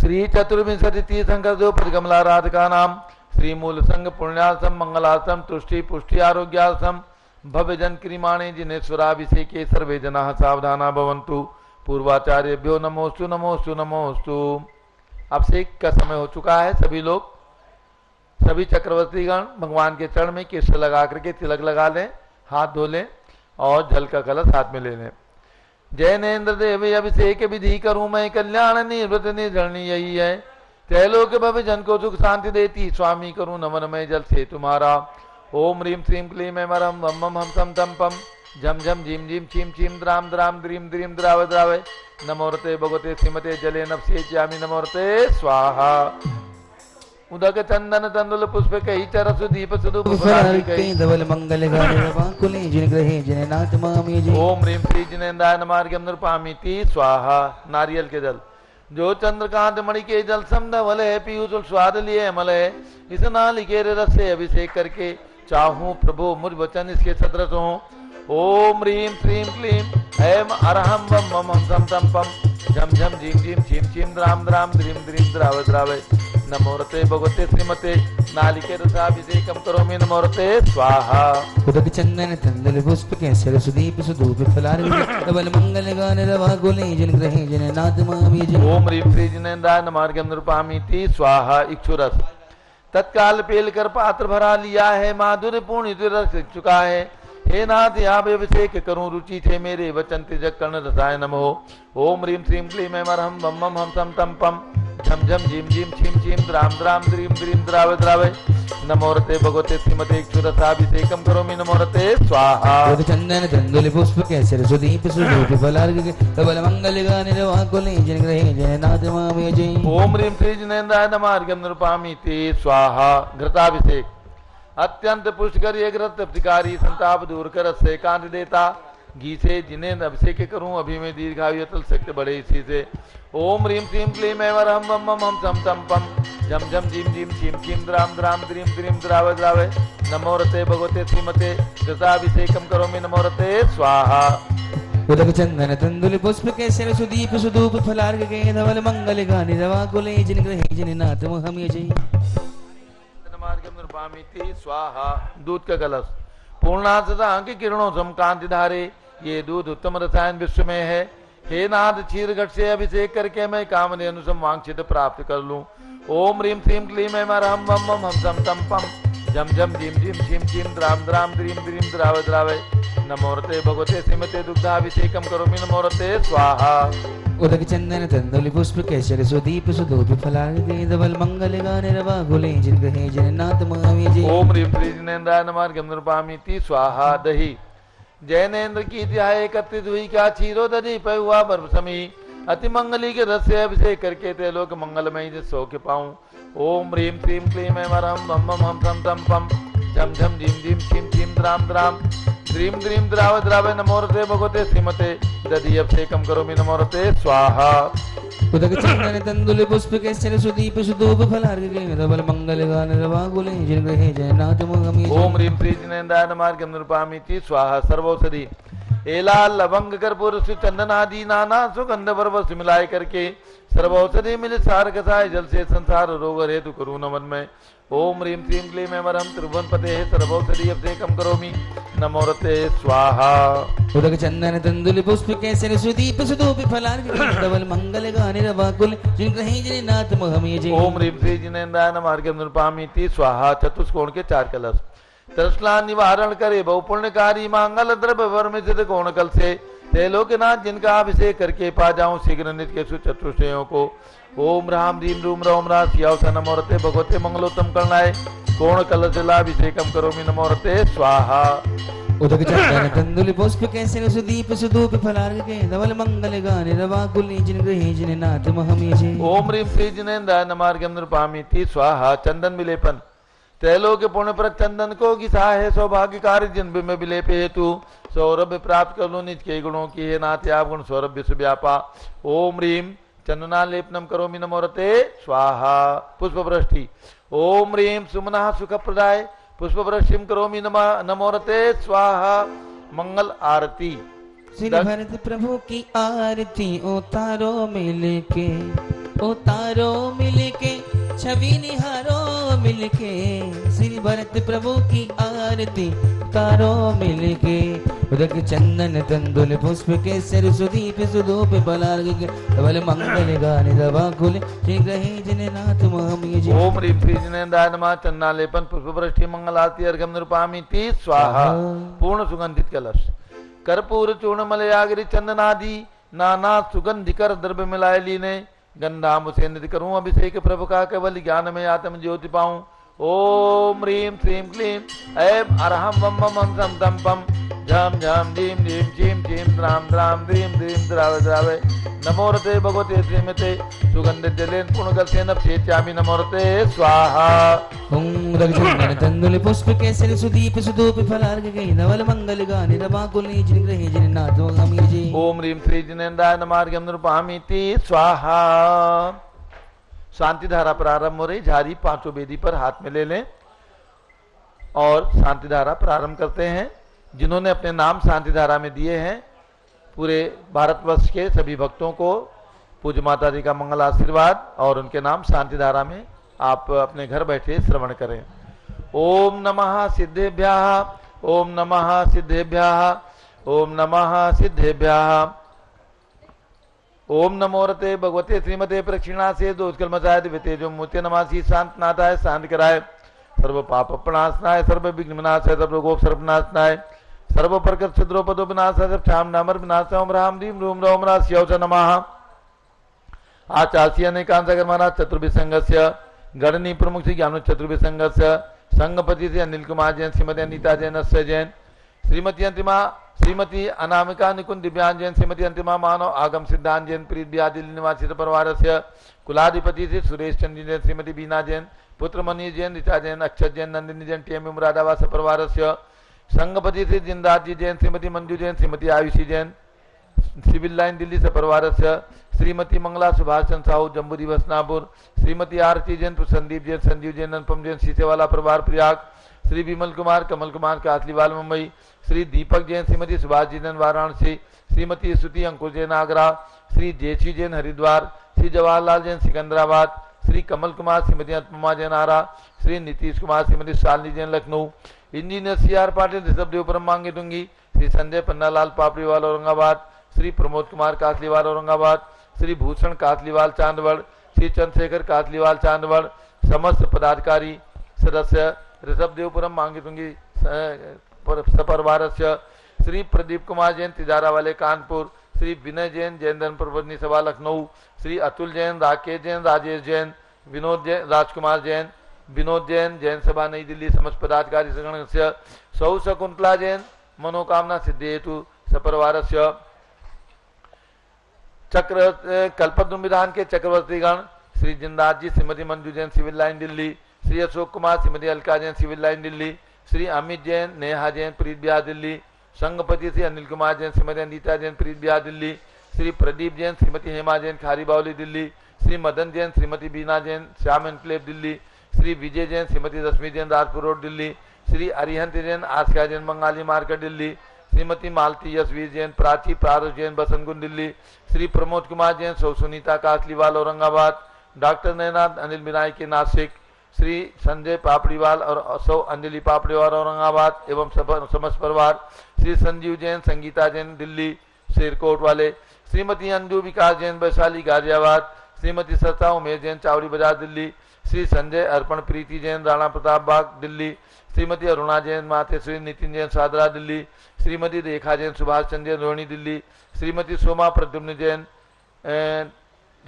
श्री चतुर्विंशति तीर्थंकर कमला राधिका नाम श्री मूल संग पुण्यासम मंगलासम तुष्टि पुष्टि आरोग्यासम भव्य जन क्रिमाणे जिनेश्वराभिषेके सर्वे जना सावधाना भवन्तु। पूर्वाचार्यभ्यो नमोस्तु नमोस्तु नमोस्तु। अभिषेक का समय हो चुका है। सभी लोग, सभी चक्रवर्तीगण भगवान के चरण में केसर लगा करके तिलक लगा लें, हाथ धो लें और जल का कलश हाथ में ले लें। जैनेन्द्र देव अभिषेक विधि करूं मैं, कल्याण निवृत्त निर्जरणी यही है। त्रैलोक्य भव जन को सुख शांति देती, स्वामी करूं नमन मैं जल से तुम्हारा। ओम ह्रीं श्रीं क्लीं ऐं मरं वम मम हम सम तम पम झम झम झीम झीम छीम छीम द्राम द्राम द्रीम द्रीम द्राव द्रावय। नमोरते भगवते श्रीमते जले नभसे ज्यामि नमोरते स्वाहा। उदक चंदन तंदुल पुष्प कही चरसु दीप सुदूप धवल मंगल गाकुले जिन ग्रहे जिननाथ मामी जी। ओम ह्रीं श्री जिनेन्द्राय नमार्घ्यं नृपामीति स्वाहा। नारियल के जल जो चंद्रकांत मणि के जल समधवल है, पीयूष स्वाद लिए अमल है। इस नालिके रस से अभिषेक करके चाहूं प्रभु मुझ वचन इसके सदृश हो। ओम ह्रीं श्रीं क्लीं ऐं अरहं वम मम हम सम तम पम झम झम झीम झीम छीम छीम द्राम द्राम द्रीम द्रीम द्राव द्रावय। नमोरते भगवते श्रीमते नालिके रसाभिषेकम करोमि नमोरते स्वाहा। उदक चंदन तंदुल पुष्प केसर सुदीप सुधूप फलार्घ्य धवल मंगल गान रवाकुले जिन ग्रहे जिननाथ मामी जी। ओम ह्रीं श्री जिनेन्द्राय नमार्घ्यं नृपामीति स्वाहा। इक्षुरस तत्काल पेल कर पात्र भरा लिया है, माधुर्य पूर्ण रस चुका है। हे नाथ आप अभिषेक करूं, रुचि थे मेरे वचन तिजक कर्ण रसाय नमो। ओम ह्रीं श्रीं क्लीं ऐं मरहं वम मम हम सम तम पम झम झम झीम झीम छीम छीम द्राम द्राम द्रीम द्रीम द्राव द्रावय। नमोरते भगवते श्रीमते इक्षुरसाभिषेकम करोमि नमोरते स्वाहा। चंदन तंदुल पुष्प केसर सुदीप सुधूप फलार्घ्य धवल मंगल गान रवाकुले जिन ग्रहे जिननाथ मामी जी। ओम ह्रीं श्री जिनेन्द्राय नमार्घ्यं नृपामीति स्वाहा। घृताभिषेक अत्यंत पुष्कर ये घृत प्रतिकारी संताप दूर कर से कांत देता। घी से जिन्हें अभिषेक करूं, अभी में दीर्घायु अतल शक्ति बढ़े इसी से। ओम ह्रीं श्रीं क्लीं ऐं वरहं वम मम हम सम तम पम झम झम झीम झीम छीम छीम द्राम द्राम द्रीम द्रीम द्राव द्रावय। नमोरते भगवते श्रीमते कृताभिषेकम करोमि नमोरते स्वाहा। उदक चंदन तंदुल पुष्प केसर सुदीप सुधूप फलार्घ्य धवल मंगल गान रवाकुले जिन ग्रहे जिननाथ मामी जी। नृपामीति स्वाहा। दूध का कलश पूर्णासता की किरणों सम कांति धारे, ये दूध उत्तम रसायन विश्व में है। हे नाथ क्षीर घट से अभिषेक करके मैं कामने अनुसम वांछित प्राप्त कर लूं। ओम ह्रीं श्रीं क्लीं ऐं मरहं वम मम हम सम तम पम झम झम झीम झीम छीम छीम द्राम द्राम द्रीम द्रीम द्राव द्रावय। नमोरते भगवते श्रीमते दुग्धाभिषेकम करोमि नमोरते स्वाहा। उदक चंदन तंदुल पुष्प केसर सुदीप सुधूप फलार्घ्य धवल मंगल गान रवाकुले जिन ग्रहे जिननाथ मामी जी। ओम ह्रीं श्री जिनेन्द्राय नमार्घ्यं नृपामीति स्वाहा। दही जैनेन्द्र की ध्याय एकत्रित हुई, क्या क्षीरो दधी पे हुआ बर्फ समी। अति मंगली के रस से अभिषेक करके त्रैलोक मंगलमय सौख्य पाऊं। ओम ह्रीं श्रीं क्लीं ऐं वरहं वम मम हम सम तम पम झम झम झीम झीम छीम छीम द्राम द्राम द्रीम द्रीम द्राव द्रावय। नमोरते भगवते श्रीमते दधी अभिषेकम करोमि नमोरते स्वाहा। उदक चंदन तंदुल पुष्प केसर सुदीप सुधूप फलार्घ्य धवल मंगल गान रवाकुले जिन ग्रहे जिननाथ मामी जी। ओम ह्रीं श्री जिनेन्द्राय नमार्घ्यं नृपामीति स्वाहा। सर्वौषधि एला लवंग कर्पूर चंदन आदि नाना सुगंध पर्वत मिलाए करके सर्वौषधि मिल सार कसाय जल से संसार रोग हेतु करूं नमन में। ओम ह्रीं श्रीं क्लीं ऐं वरहं त्रिभुवन पते सर्वौषधि अभिषेकम करोमि नमोरते स्वाहा। उदक चंदन तंदुल पुष्प केसर सुदीप सुधूप फलार्घ्य धवल मंगल गान रवाकुले जिन ग्रहे जिननाथ मामी जी। ओम ह्रीं श्री जिनेन्द्राय नमार्घ्यं नृपामीति स्वाहा। चतुष्कोण के 4 कलश तृष्णा निवारण करे बहु पुण्यकारी, मांगल द्रव्य वर्मित कोण कल से। त्रैलोक्यनाथ जिनका अभिषेक करके पा जाऊं शीघ्र नित्य चतुष्टयों को। ओम राम ह्रीं रूम रोम रासियावसा नमोरते भगवते मंगलोत्तम करणाय कोण कलश जलाभिषेकम करोमि नमोरते स्वाहा। उदक चंदन तंदुल पुष्प केसर सुदीप सुधूप फलार्घ्य धवल मंगल गान रवाकुले जिन ग्रहे जिननाथ मामी जी। ओम ह्रीं श्री जिनेन्द्राय नमार्घ्यं नृपामीति स्वाहा। चंदन विलेपन त्रैलोक्य पुण्य पर चंदन को घिसा है, सौभाग्यकारी जिन में विलेप हेतु सौरभ्य प्राप्त कर लो निज के गुणों की। हे नाथ आप गुण सौरभ्य से व्यापा। ओम ह्रीं चंदनालेपनम करोमि नमोरते स्वाहा। पुष्प वृष्टि ओम ह्रीं सुमनः सुख प्रदाय पुष्प वृष्टिम करोमि नमोरते स्वाहा। मंगल आरती श्री भरत प्रभु की आरती उतारो मिलके उतारो मिलके छवि निहारो मिलके श्री भरत प्रभु की आरती उतारो मिलके उदक चंदन तंदुल पुष्प के सर सुदीप सुधूप फलार्घ के धवल मंगल गान दवाकुल शीघ्र हे जननाथ महामय जी। ओम ह्रीं श्री जिनेन्द्राय नमः। चन्नालेपन पुष्पवृष्टि मंगलारती अर्घ्यम निरूपयामि ति स्वाहा। पूर्ण सुगंधित कलश कर्पूर चूर्ण मलयागिरी चंदनादि नाना सुगंधिकर द्रव्य मिलाए लीने गंधाम से निधि करूं अभिषेक प्रभु का केवल ज्ञान में आत्म ज्योति पाऊं। ओम ह्रीं श्रीं क्लीं ऐं अरहं वम वम हम सम तम पम झम झम झीम झीम झीम झीम द्राम द्राम द्रीम द्रीम द्रावे द्रावे नमोरते भगवते श्रीमते सुगंधित जलेन पुण्यगलसेन प्रेत्यामि नमोरते स्वाहा। ओम रघुचंदन तंदुल पुष्प के सर सुदीप सुधूप फलार्घ के धवल मंगल गान दवाकुल शीघ्र हे जननाथ महामय जी। ओम ह्रीं श्री जिनेन्द्राय नमः। अर्घ्यम निरूपयामि ति स्वाहा। शांति धारा प्रारंभ हो रही। झारी पांचों वेदी पर हाथ में ले लें और शांति धारा प्रारंभ करते हैं। जिन्होंने अपने नाम शांति धारा में दिए हैं पूरे भारतवर्ष के सभी भक्तों को पूज्य माता जी का मंगल आशीर्वाद और उनके नाम शांति धारा में आप अपने घर बैठे श्रवण करें। ओम नमः सिद्धेभ्यः ओम नमः सिद्धेभ्यः ओम नमः सिद्धेभ्यः ओम नमो रते भगवते श्रीमते प्रक्षिणासे दोषकल्मषाय दिव्यतेजो मूर्ते नमासि शांतनाथाय शांत कराय सर्व पाप प्रणाशनाय सर्व विघ्न विनाशाय सर्व गोप सर्वनाशनाय सर्व प्रकृत छिद्रोपदो विनाशाय सब क्षाम नामर विनाशाय ओम राम रीम रूम रोम रास्यौच नमः। आचार्य अनेकांत महाराज चतुर्भिसंगस्य गणनी प्रमुख श्री ज्ञान चतुर्भिसंगस्य संगपति से अनिल कुमार जैन श्रीमती अनिता जैन अस्य जैन श्रीमती अंतिमा श्रीमती अनामिका निकुंज दिव्यांग जैन श्रीमती अंतिमा मानव आगम सिद्धांत जैन प्रीत बिहार निवासी परिवार से कुलाधिपति से सुरेश चंद्र जैन श्रीमती बीना जैन पुत्र मनीष जैन ऋचा जैन अक्षत जैन नंदिनी जैन टीएम मुरादाबाद परिवार से संगपति से जिंदाज जी जैन श्रीमती मंजू जैन श्रीमती आयुषी जैन सिविल लाइन दिल्ली से परिवार से श्रीमती मंगला सुभाषचंद साहू जम्बू दिवस नागपुर श्रीमती आरती जैन संदीप जैन संजीव जैन अनुपम जैन सीसेवाला परिवार प्रयाग श्री विमल कुमार कमल कुमार कासलीवाल मुंबई श्री दीपक जैन श्रीमती सुभाष जी जैन वाराणसी श्रीमती स्तुति अंकुर जैन आगरा श्री जेसी जैन हरिद्वार श्री जवाहरलाल जैन सिकंदराबाद श्री कमल कुमार श्रीमती अनुपमा जैन आरा श्री नीतीश कुमार श्रीमती शालिनी जैन लखनऊ इंजीनियर सीआर पाटिल ऋषभदेवपुरम मांगे डूंगी श्री संजय पन्नालाल पापड़ीवाल औरंगाबाद श्री प्रमोद कुमार कासलीवाल औरंगाबाद श्री भूषण कासलीवाल चांदवड़ श्री चंद्रशेखर कासलीवाल चांदवड़ समस्त पदाधिकारी सदस्य ऋषभदेवपुरम मांगे डूंगी सपरिवार श्री प्रदीप कुमार जैन तिजारा वाले कानपुर श्री विनय जैन जैन धर्मप्रबंधनी सभा लखनऊ श्री अतुल जैन राकेश जैन राजेश जैन विनोद जैन राजकुमार जैन विनोद जैन जैन सभा नई दिल्ली समस्त पदाधिकारी संगठन से सौ शकुंतला जैन मनोकामना सिद्धि हेतु सपरिवार चक्र कल्पद्रुम विधान के चक्रवर्तीगण श्री जिंदाज ji Shrimati Manju Jain civil line Delhi Shri Ashok Kumar Shrimati Alka Jain civil line Delhi Shri Amit Jain Neha Jain Preet Vihar Delhi संगपति Shri Anil Kumar Jain Shrimati Anita Jain Preet Vihar Delhi Shri Pradeep Jain Shrimati Hema Jain Khari Baoli Delhi Shri Madan Jain Shrimati Beena Jain Shyam enclave Delhi Shri Vijay Jain Shrimati Rashmi Jain Rajpur road Delhi Shri Arihant Jain Aska Jain Bengali market Delhi Shrimati मालती यशवीर जैन प्राची प्रारस जैन बसंतकुंज दिल्ली श्री प्रमोद कुमार जैन सौ सुनीता कासलीवाल औरंगाबाद डॉक्टर नैनाथ अनिल बिनाई के नासिक श्री संजय पापड़ीवाल और सौ अंजलि पापड़ीवाल औरंगाबाद एवं समस्त परिवार श्री संजीव जैन संगीता जैन दिल्ली शेरकोट वाले श्रीमती अंजू विकास जैन वैशाली गाजियाबाद श्रीमती सत्ता उमेश जैन चावड़ी बाजार दिल्ली श्री संजय अर्पण प्रीति जैन राणा प्रताप बाग दिल्ली श्रीमती अरुणा जैन माते श्री नितिन जैन सादरा दिल्ली श्रीमती रेखा जैन सुभाष चंद्र जैन रोहिणी दिल्ली श्रीमती सोमा प्रद्युम्न जैन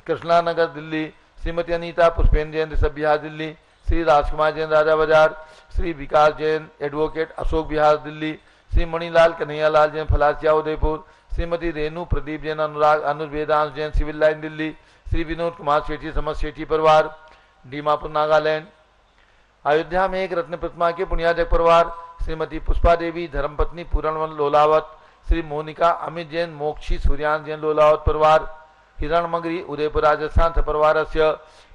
कृष्णा नगर दिल्ली श्रीमती अनीता पुष्पेन जैन ऋषभ बिहार दिल्ली श्री राजकुमार जैन राजा बाजार श्री विकास जैन एडवोकेट अशोक बिहार दिल्ली श्री मणिलाल कन्हैयालाल जैन फलासिया उदयपुर श्रीमती रेणु प्रदीप जैन अनुराग अनुज वेदांश जैन सिविल लाइन दिल्ली श्री विनोद कुमार शेट्टी समस्त शेट्टी परिवार डीमापुर नागालैंड अयोध्या में एक रत्न प्रतिमा के पुण्याजक परिवार श्रीमती पुष्पा देवी धर्मपत्नी पूरणवन लोलावत श्री मोनिका अमित जैन मोक्षी सूर्यान जैन लोलावत परिवार हिरणमगरी उदयपुर राजस्थान परिवार से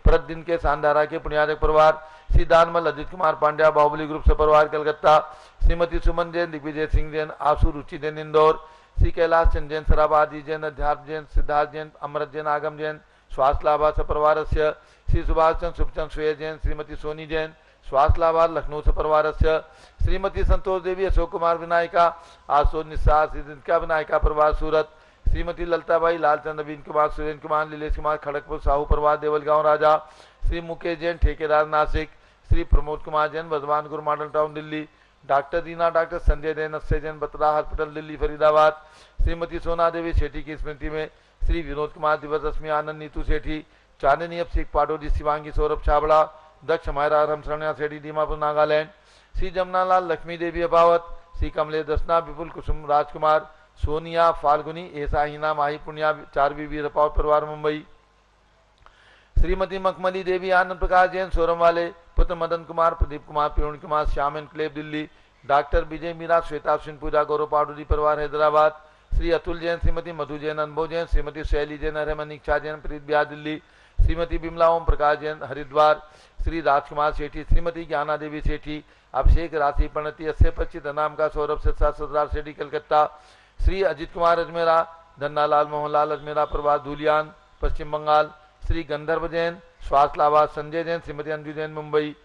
प्रतिदिन के सांधारा के पुण्याजक परिवार श्री दानमल अजित कुमार पांड्या बाहुबली ग्रुप से परिवार कलकत्ता श्रीमती सुमन जैन दिग्विजय सिंह जैन आशु रुचि जैन इंदौर श्री कैलाश चंद जैन सराबादी जैन अध्यात्म जैन सिद्धार्थ जैन अमृत जैन आगम जैन श्वास लाभार्थ परिवारस्य श्री सुभाष चंद्र सुखचंद श्रेय जैन, श्रीमती सोनी जैन श्वास लाभार्थ लखनऊ से परिवारस्य श्रीमती संतोष देवी, अशोक कुमार विनायका, आशुतोष निस्सा, श्रीका विनायका परिवार सूरत, श्रीमती ललताबाई, लालचंद, नवीन कुमार, सुरेंद्र कुमार, लीलेश कुमार खड़गपुर साहू परिवार देवलगांव राजा, श्री मुकेश जैन ठेकेदार नासिक, श्री प्रमोद कुमार जैन वर्धमान गुरु मॉडल टाउन दिल्ली, डॉक्टर दीना, डॉक्टर संजय जैन, अक्षय जैन बत्रा हॉस्पिटल दिल्ली फरीदाबाद, श्रीमती सोना देवी सेठी की स्मृति में श्री विनोद कुमार, दिवस रश्मि आनंद, नीतू सेठी, चांदनी अब सिख पाटोजी, शिवांगी सौरभ छाबड़ा, दक्ष मायरा रमशरणिया सेठी दीमापुर नागालैंड, श्री जमुनालाल लक्ष्मी देवी अबावत, श्री कमलेश दसना, विपुल कुसुम राजकुमार, सोनिया फाल्गुनी, ऐसा हिना माही पुण्या, चार बीबी रपावत परिवार मुंबई, श्रीमती मखमली देवी, आनंद प्रकाश जैन सोरम वाले, पुत्र मदन कुमार, प्रदीप कुमार, पीयूण कुमार, श्याम एनक्लेव दिल्ली, डॉक्टर विजय मीरा, श्वेता अश्विन पूजा, गौरव पाडुरी परिवार हैदराबाद, श्री अतुल जैन, श्रीमती मधु जैन, अनुभव जैन, श्रीमती शैली जैन, हरमन इच्छा जैन, प्रीत बिहार दिल्ली, श्रीमती बिमला ओम प्रकाश जैन हरिद्वार, श्री राजकुमार सेठी, श्रीमती ज्ञाना देवी सेठी, अभिषेक राशि प्रणति, अस्य पच्चित नाम का सौरभ सिरसा, ससुराल सेठी कलकत्ता, श्री अजित कुमार अजमेरा, धन्नालाल मोहनलाल अजमेरा परिवार धूलियान पश्चिम बंगाल, श्री गंधर्व जैन श्वास लाभा, संजय जैन, श्रीमती अंजू जैन मुंबई,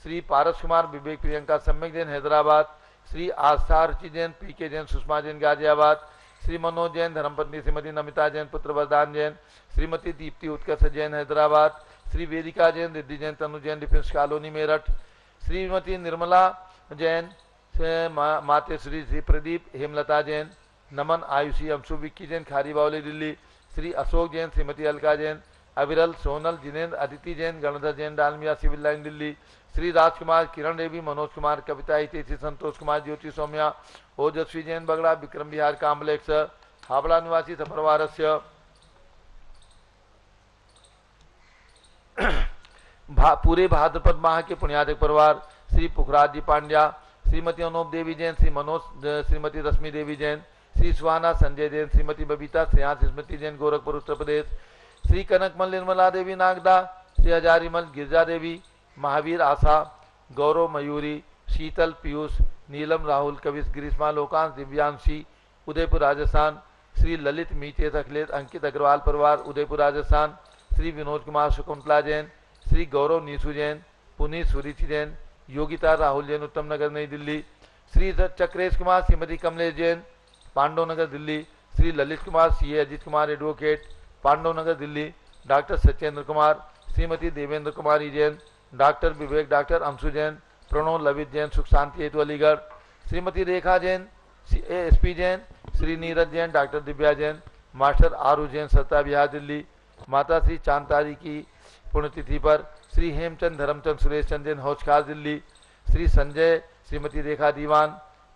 श्री पारस कुमार, विवेक प्रियंका, सम्यक जैन हैदराबाद, श्री आस्था रुचि जैन, पीके जैन, सुषमा जैन गाजियाबाद, श्री मनोज जैन, धर्मपत्नी श्रीमती नमिता जैन, पुत्र वरदान जैन, श्रीमती दीप्ति उत्कर्ष जैन हैदराबाद, श्री वेदिका जैन, रिद्धि जैन, तनु जैन, डिफेंस कॉलोनी मेरठ, श्रीमती निर्मला जैन, माते श्री प्रदीप, हेमलता जैन, नमन आयुषी, अंशु विक्की जैन, खारी बावली दिल्ली, श्री अशोक जैन, श्रीमती अलका जैन, अविरल, सोनल, जिनेन्द्र, अदिति जैन, गणधर जैन, डालमिया सिविल लाइन दिल्ली, श्री राजकुमार, किरण देवी, मनोज कुमार, कविता हितेशी, संतोष कुमार, ज्योति सौम्या, ओजस्वी जैन बगड़ा, विक्रम विहार काम्प्लेक्स हावड़ा निवासी सपरिवारस्य पूरे भाद्रपद माह के पुण्यादक परिवार, श्री पुखराज जी पांड्या, श्रीमती अनूप देवी जैन, श्री मनोज, श्रीमती रश्मि देवी जैन, श्री सुहाना संजय जैन, श्रीमती बबीता श्रेयांश स्मृति जैन गोरखपुर उत्तर प्रदेश, श्री कनकमल निर्मला देवी नागदा, श्री हजारीमल गिरजा देवी, महावीर आशा, गौरव मयूरी, शीतल पीयूष, नीलम राहुल, कविश ग्रीष्मा, लोकांश दिव्यांशी उदयपुर राजस्थान, श्री ललित मीचेत अखिलेश अंकित अग्रवाल परिवार उदयपुर राजस्थान, श्री विनोद कुमार शकुंतला जैन, श्री गौरव नीसू जैन, पुनीत सुरुचि Jain, Yogita Rahul Jain Uttam Nagar Nai Delhi, Shri Chakresh Kumar, Shrimati Kamlesh Jain Pandav Nagar Delhi, Shri Lalit Kumar, CA Ajit Kumar advocate Pandav Nagar Delhi, doctor Satyendra Kumar, Shrimati Devendra Kumari Jain, doctor Vivek, doctor Anshu Jain, Pranav Lavit Jain सुख शांति हेतु Aligarh, Shrimati Rekha Jain, SP Jain, Shri Neeraj Jain, doctor Divya Jain, master Aaru Jain Satta Vihar Delhi, माता श्री चांतारी की पुण्यतिथि पर श्री हेमचंद धर्मचंद सुरेश चंद जैन हौजखार दिल्ली, श्री संजय, श्रीमती रेखा दीवान,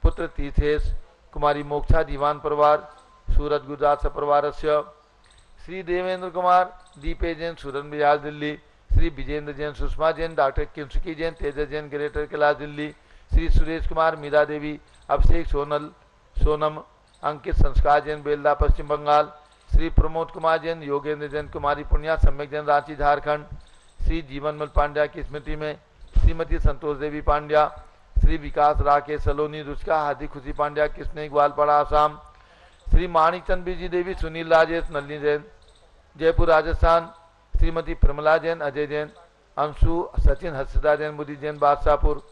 पुत्र तीर्थेश, कुमारी मोक्षा दीवान परिवार सूरत गुजरात सपरिवारस्य, श्री देवेंद्र कुमार, दीपे जैन सूरत बिहार दिल्ली, श्री विजेंद्र जैन, सुषमा जैन, डॉक्टर किंसुकी जैन, तेजस जैन ग्रेटर कैलाश दिल्ली, श्री सुरेश कुमार, मीरा देवी, अभिषेक सोनल, सोनम, अंकित संस्कार जैन बेलदा पश्चिम बंगाल, श्री प्रमोद कुमार जैन, योगेंद्र जैन, कुमारी पुण्या सम्यक जैन रांची झारखंड, श्री जीवनमल पांड्या की स्मृति में श्रीमती संतोष देवी पांड्या, श्री विकास राकेश सलोनी रुचका, हार्दिक खुशी पांड्या किसने ग्वालपाड़ा आसाम, श्री माणिकचंद बीजी देवी, सुनील राजेश नलिनी जैन जयपुर राजस्थान, श्रीमती प्रमला जैन, अजय जैन, अंशु सचिन हर्षदा जैन, मुदी जैन बादशाहपुर,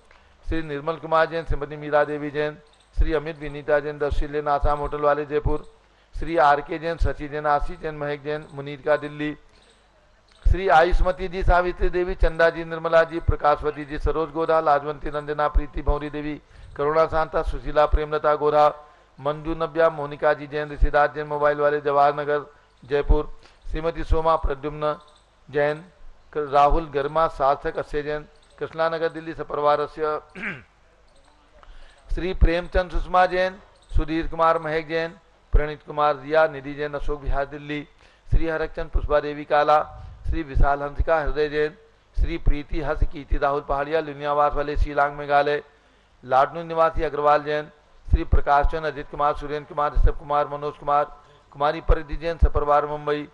श्री निर्मल कुमार जैन, श्रीमती मीरा देवी जैन, श्री अमित विनीता जैन, दर्शिलेन आसाम होटल वाले जयपुर, श्री आर के जैन, सची जैन, आशीष जैन, महक जैन मुनीर का दिल्ली, श्री आयुष्मती जी, सावित्री देवी, चंदा जी, निर्मला जी, प्रकाशवती जी, सरोज गोधा, लाजवंती रंजना, प्रीति भौरी देवी, करुणा शांता, सुशीला, प्रेमलता गोधा, मंजू नव्या, मोनिका जी जैन, ऋषिदास जैन मोबाइल वाले जवाहर नगर जयपुर, श्रीमती सोमा प्रद्युम्न जैन, राहुल गर्मा, सार्थक अक्षय जैन कृष्णानगर दिल्ली सपरिवारस्य, श्री प्रेमचंद सुषमा जैन, सुधीर कुमार महक जैन, प्रणीत कुमार रिया, निधि जैन अशोक विहार दिल्ली, श्री हरकचंद पुष्पा देवी काला, श्री विशाल हंसिका हृदय जैन, श्री प्रीति हर्ष कीर्ति राहुल पहाड़िया लुनियावास वाले शिलांग मेघालय, लाडनू निवासी अग्रवाल जैन, श्री प्रकाश चंद, अजित कुमार, सुरेंद्र कुमार, ऋषभ कुमार, मनोज कुमार, कुमारी परिधि जैन सपरिवार मुंबई,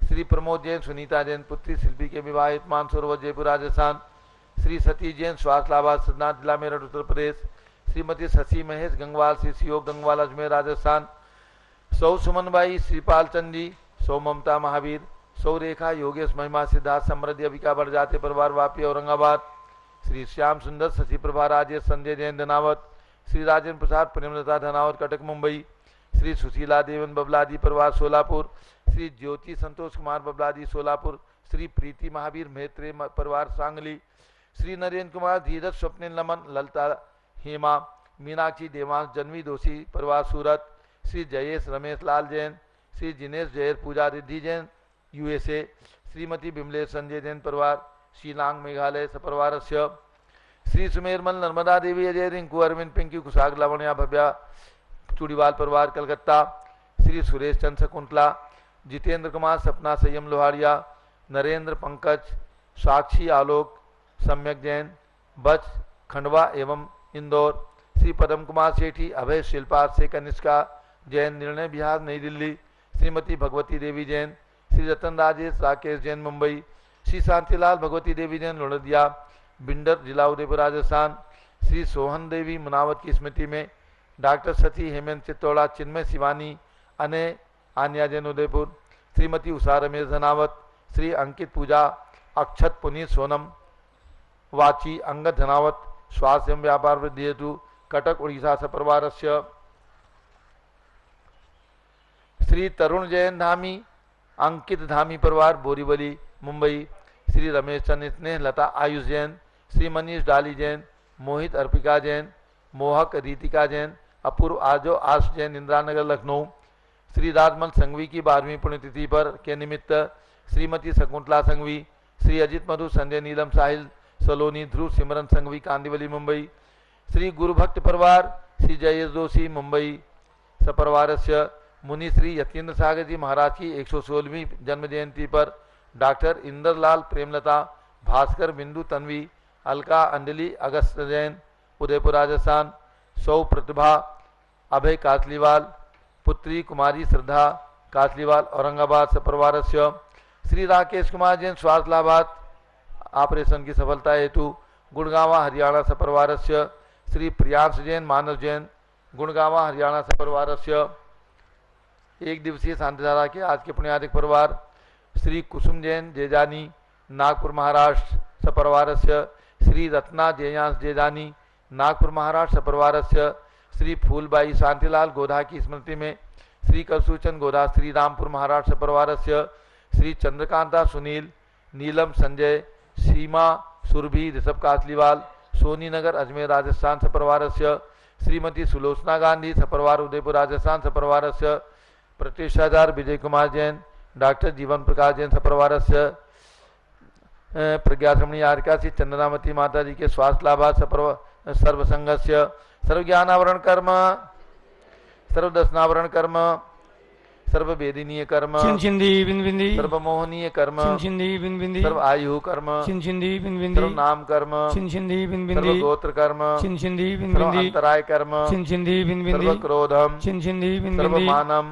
श्री प्रमोद जैन, सुनीता जैन, पुत्री शिल्पी के विवाहित मानसरोवर जयपुर राजस्थान, श्री सतीश जैन, श्वास लाभा सदनाथ जिला मेरठ उत्तर प्रदेश, श्रीमती शशि महेश गंगवाल, श्री सियोग गंगवाल अजमेर राजस्थान, सौ सुमनबाई, श्रीपाल चंद जी, सौ ममता महावीर, सौरेखा योगेश महिमा सिद्धार्थ समृद्धि अविका बढ़ जाते परिवार वापी औरंगाबाद। श्री श्याम सुंदर शशि प्रभा राजेश संजय जैन धनावत। श्री राजेंद्र प्रसाद प्रेमलता धनावत कटक मुंबई। श्री सुशीला देवन बबलादी परिवार सोलापुर। श्री ज्योति संतोष कुमार बबलादी सोलापुर। श्री प्रीति महावीर मेहत्रे परिवार सांगली। श्री नरेंद्र कुमार धीरज स्वप्निल नमन ललता हेमा मीनाक्षी देवांश जन्वी दोषी परिवार सूरत। श्री जयेश रमेश लाल जैन। श्री जिनेश जयर पूजा रिद्धि जैन यूएसए। श्रीमती बिमलेश संजय जैन परिवार शिलांग मेघालय सपरिवार। श्री सुमेरमल नर्मदा देवी अजय रिंकू अरविंद पिंकी कुशाग लावण्या भव्या चूड़ीवाल परिवार कलकत्ता। श्री सुरेश चंद्र शकुंतला जितेंद्र कुमार सपना संयम लोहारिया नरेंद्र पंकज साक्षी आलोक सम्यक जैन बच खंडवा एवं इंदौर। श्री पदम कुमार सेठी अभय शिल्पा से कनिष्का जैन निर्णय बिहार नई दिल्ली। श्रीमती भगवती देवी जैन। श्री रतन राजेश राकेश जैन मुंबई। श्री शांतिलाल भगवती देवी जैन लोणदिया बिंडर जिला उदयपुर राजस्थान। श्री सोहन देवी मुनावत की स्मृति में डॉक्टर सती हेमंत चित्तौड़ा चिन्मय शिवानी अने आन्या जैन उदयपुर। श्रीमती उषा रमेश धनावत। श्री अंकित पूजा अक्षत पुनीत सोनम वाची अंगद धनावत स्वास्थ्य एवं व्यापार वृद्धि हेतु कटक उड़ीसा सपरिवार। श्री तरुण जैन धामी अंकित धामी परिवार बोरीवली मुंबई। श्री रमेश चंद्र स्नेह लता आयुष जैन। श्री मनीष डाली जैन मोहित अर्पिका जैन मोहक रीतिका जैन अपूर्व आजो आश जैन इंदिरा नगर लखनऊ। श्री राजमल संघवी की 12वीं पुण्यतिथि पर के निमित्त श्रीमती शकुंतला संघवी। श्री अजित मधु संजय नीलम साहिल सलोनी ध्रुव सिमरन संघवी कांदिवली मुंबई। श्री गुरुभक्त परिवार श्री जयेश जोशी मुंबई सपरिवार। मुनि श्री यतीन्द्र सागर जी महाराज की 116वीं जन्म जयंती पर डॉक्टर इंदरलाल प्रेमलता भास्कर बिंदु तन्वी अलका अंजलि अगस्त जैन उदयपुर राजस्थान। सौ प्रतिभा अभय कासलीवाल पुत्री कुमारी श्रद्धा कासलीवाल औरंगाबाद सपरिवार। श्री राकेश कुमार जैन स्वास्थ्य लाभार्थ ऑपरेशन की सफलता हेतु गुड़गांवा हरियाणा सपरिवार। श्री प्रियांश जैन मानस जैन गुड़गांवा हरियाणा सपरिवार। एक दिवसीय शांतिधारा के आज के पुण्याधिक परिवार श्री कुसुम जैन जेजानी नागपुर महाराष्ट्र सपरिवार। श्री रत्ना जयांश जेजानी नागपुर महाराष्ट्र सपरिवार। श्री फूलबाई शांतिलाल गोधा की स्मृति में श्री करसूचंद गोधा श्री रामपुर महाराष्ट्र सपरिवार। श्री चंद्रकांता सुनील नीलम संजय सीमा सुरभि ऋषभ कासलीवाल सोनी नगर अजमेर राजस्थान सपरिवार। श्रीमती सुलोचना गांधी सपरिवार उदयपुर राजस्थान सपरिवार। प्रतिष्ठाचार विजय कुमार जैन डॉक्टर जीवन प्रकाश जैन सपरिवार। प्रज्ञाश्रमणी आर्का श्री चंद्रामती माता जी के स्वास्थ्य लाभार्थ सर्वसंघस्य सर्वज्ञानावरण कर्म सर्वदर्शनावरण कर्म सर्ववेदिनीय कर्म सर्वमोहनीय कर्म सर्व आयु कर्म सर्व नाम कर्म सर्व गोत्र कर्म सर्व अंतराय कर्म सर्व क्रोधम सर्व मानम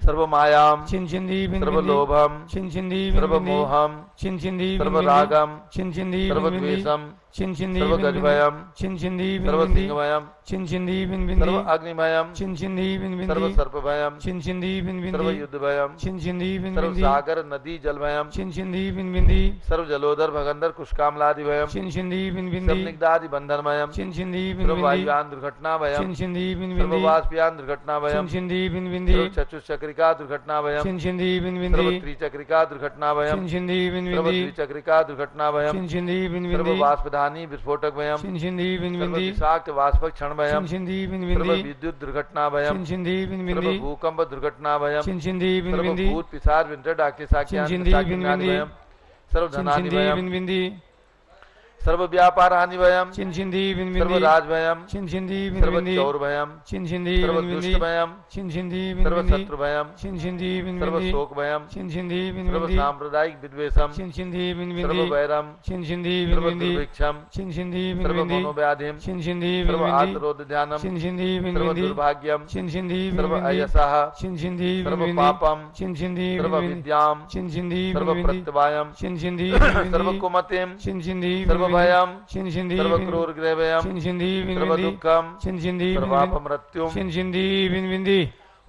सर्व मायाम सर्व लोभम सर्व मोहम सर्व रागम सर्व द्वेषम सर्व गजभयम सर्व सिंहभयम सर्व अग्निभयम सर्व सर्पभयम सर्व युद्धभयम सर्व सागर नदी जलभयम सर्व जलोदर भगंदर कुशकामलादि भयम सर्व निग्धादि बंधनमयम सर्व वायुयान दुर्घटना भयम सर्व वाष्पयान दुर्घटना भयम सर्व चतुष्चक्रिका दुर्घटना भयम सर्व त्रिचक्रिका दुर्घटना भयम सर्व द्विचक्रिका दुर्घटना भयम सर्व वाष्पधानी विस्फोटक भयम सर्व विषाक्त वाष्पक क्षण भयम सर्व विद्युत दुर्घटना भयम सर्व भूकंप दुर्घटना भयम सर्व भूत पिशाच विंटर डाक्टी भयम सर्व धनानि भयम सर्व व्यापार हानि भयम सर्व राज भयम सर्व चौर भयम सर्व दुष्ट भयम सर्व शत्रु भयम सर्व शोक भयम सर्व सांप्रदायिक विद्वेषम सर्व वैरम सर्व दुर्भिक्षम सर्व मनोव्याधिम सर्व आत्मरोध ध्यानम सर्व दुर्भाग्यम सर्व अयसः सर्व पापम सर्व विद्याम सर्व प्रत्यवायम सर्व कुमतिम सर्व भयम सर्व क्रूर ग्रहभयम सर्व दुःखम सर्वाप मृत्युम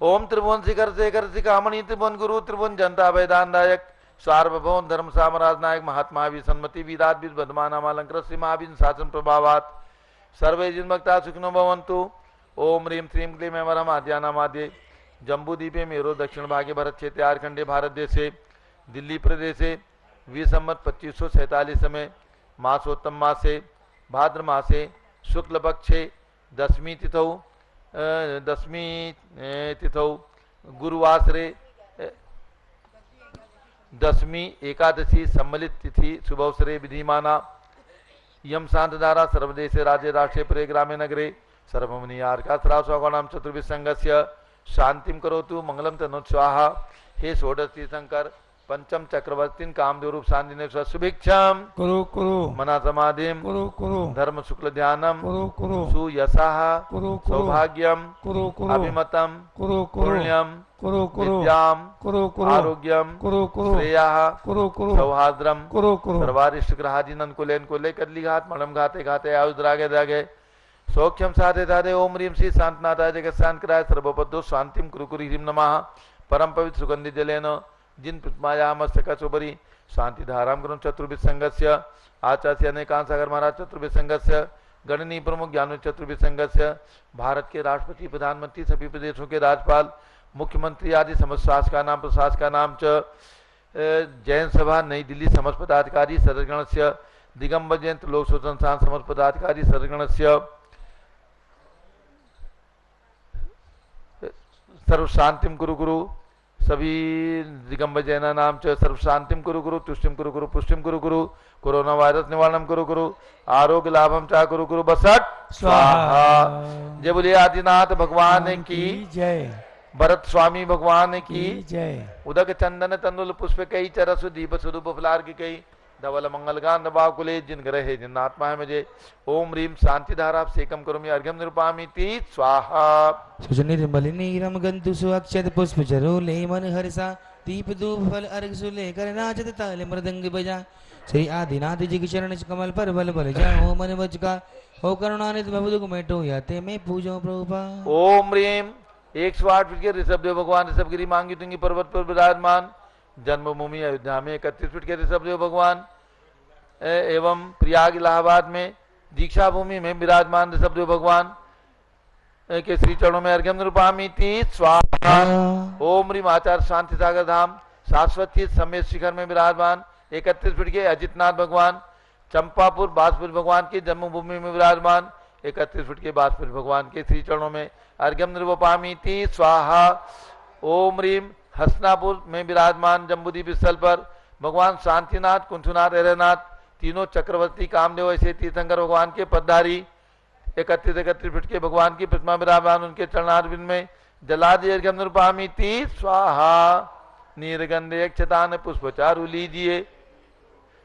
ओम त्रिभुवन शिखर शेखर शिखामणि त्रिभुवन गुरु त्रिभुवन जनता वेदांतायक सार्वभौम धर्म साम्राज्य नायक महात्मा भी सन्मति वीरात भी बदमानामालंकृत श्री महावीर शासन प्रभावात सर्वे जिन्मक्ता सुखिनो भवन्तु। ओम ह्रीं श्रीं क्लीं ऐं आद्यानामाद्ये जम्बूद्वीपे मेरो दक्षिण भागे भरत क्षेत्रे आरखंडे भारत देशे दिल्ली प्रदेशे विसम्मत 2547 में मासोत्तम मासे भाद्र मासे शुक्ल पक्षे दशमी तिथौ गुरुवासरे दशमी एकादशी सम्मिलित तिथि शुभवसरे विधिमाना यम शांतधारा सर्वदेशे राज्य राष्ट्रे पुरे ग्रामे नगरे सर्वमुनियार्काश्रावस्वागणाम चतुर्भिः संघस्य शांतिम करोतु मंगलम तनु स्वाहा। हे षोडश तीर्थंकर पंचम चक्रवर्तीन कामदेव रूप शांति शुभिक्षम कुरु कुरु मना समाधिम कुरु कुरु धर्म शुक्ल ध्यानम कुरु कुरु सुयशाः कुरु कुरु सौभाग्यम कुरु कुरु अभिमतम कुरु कुरु पुण्यम कुरु कुरु विद्याम कुरु कुरु आरोग्यम कुरु कुरु श्रेयाः कुरु कुरु सौहार्द्रम कुरु कुरु सर्वारिष्ट ग्रहादीनन कुलेन कुले कदली घात मणम घाते घाते आयुष द्रागे द्रागे सौख्यम साधे साधे ओम ह्रीं श्री शांतनाथाय जगत शांतकराय सर्वपद्दो शांतिम कुरु कुरु ह्रीं नमः। परम पवित्र सुगंधि जलेन जिन प्रतिमाया मस्तकचोपरि शांति धाराम करुण चतुर्भिः संघस्य आचार्य अनेकांत सागर महाराज चतुर्भिः संघस्य गणनीय प्रमुख ज्ञान चतुर्भिः संघस्य भारत के राष्ट्रपति प्रधानमंत्री सभी प्रदेशों के राज्यपाल मुख्यमंत्री आदि समस्त शासका नाम प्रशासका नाम च जैन सभा नई दिल्ली समस्त पदाधिकारी सदगणस्य दिगंबर जयंत लोक संस्थान समस्त पदाधिकारी सदगणस्य सर्व शांतिम कुरु कुरु सभी दिगंबर जैना नाम च सर्व शांतिम कुरु कुरु तुष्टिम कुरु कुरु पुष्टिम कुरु कुरु कोरोना वायरस निवारणम कुरु कुरु आरोग्य लाभम चा कुरु कुरु बसट स्वाहा। जय बोलिए आदिनाथ भगवान की जय भरत स्वामी भगवान की जय। उदक चंदन तंदुल पुष्प कई चरसु दीप स्वरूप फलार की कई धवल मंगल गान बाकुले जिन ग्रहे जिन आत्मा है मुझे ओम ह्रीं शांति धारा सेकम करुमी अर्घ्यम निरूपामि ती स्वाहा। सुजनिर्मलिनीरम गंतु सुअक्षत पुष्प चरोले मन हर्षा दीप धूप फल अर्घ सुले कर नाचत ताल मृदंग बजा श्री आदिनाथ जी के चरण कमल पर बल बल जाओ मन बचका हो करुणानित भवदुख मेटो याते मैं पूजो प्रभुपा। ओम ह्रीं 108 फीट के ऋषभदेव भगवान ऋषभगिरी मांगी तुंगी पर्वत पर विराजमान जन्मभूमि अयोध्या में 31 फीट के ऋषभदेव भगवान एवं प्रयाग इलाहाबाद में दीक्षा भूमि में विराजमान ऋषभदेव भगवान के श्री चरणों में अर्घ्यम निरूपामि ती स्वाहा। ओम ह्रीं आचार्य शांति सागर धाम शाश्वत समेत शिखर में विराजमान 31 फीट के अजितनाथ भगवान चंपापुर बासपुर भगवान की जन्मभूमि में विराजमान 31 फीट के बासपुर भगवान के श्री चरणों में अर्घ्यम निरूपामि ती स्वाहा। ओम ह्रीं हसनापुर में विराजमान जम्बूद्वीप स्थल पर भगवान शांतिनाथ कुंठनाथ एरनाथ तीनों चक्रवर्ती कामदेव ऐसे तीर्थंकर भगवान के पदधारी 31 फीट के भगवान की प्रतिमा विराजमान उनके चरणारविंद में जलादि अर्घ्यम निरूपामि ती स्वाहा। नीरगंधे अक्षतान पुष्पचारु लीजिए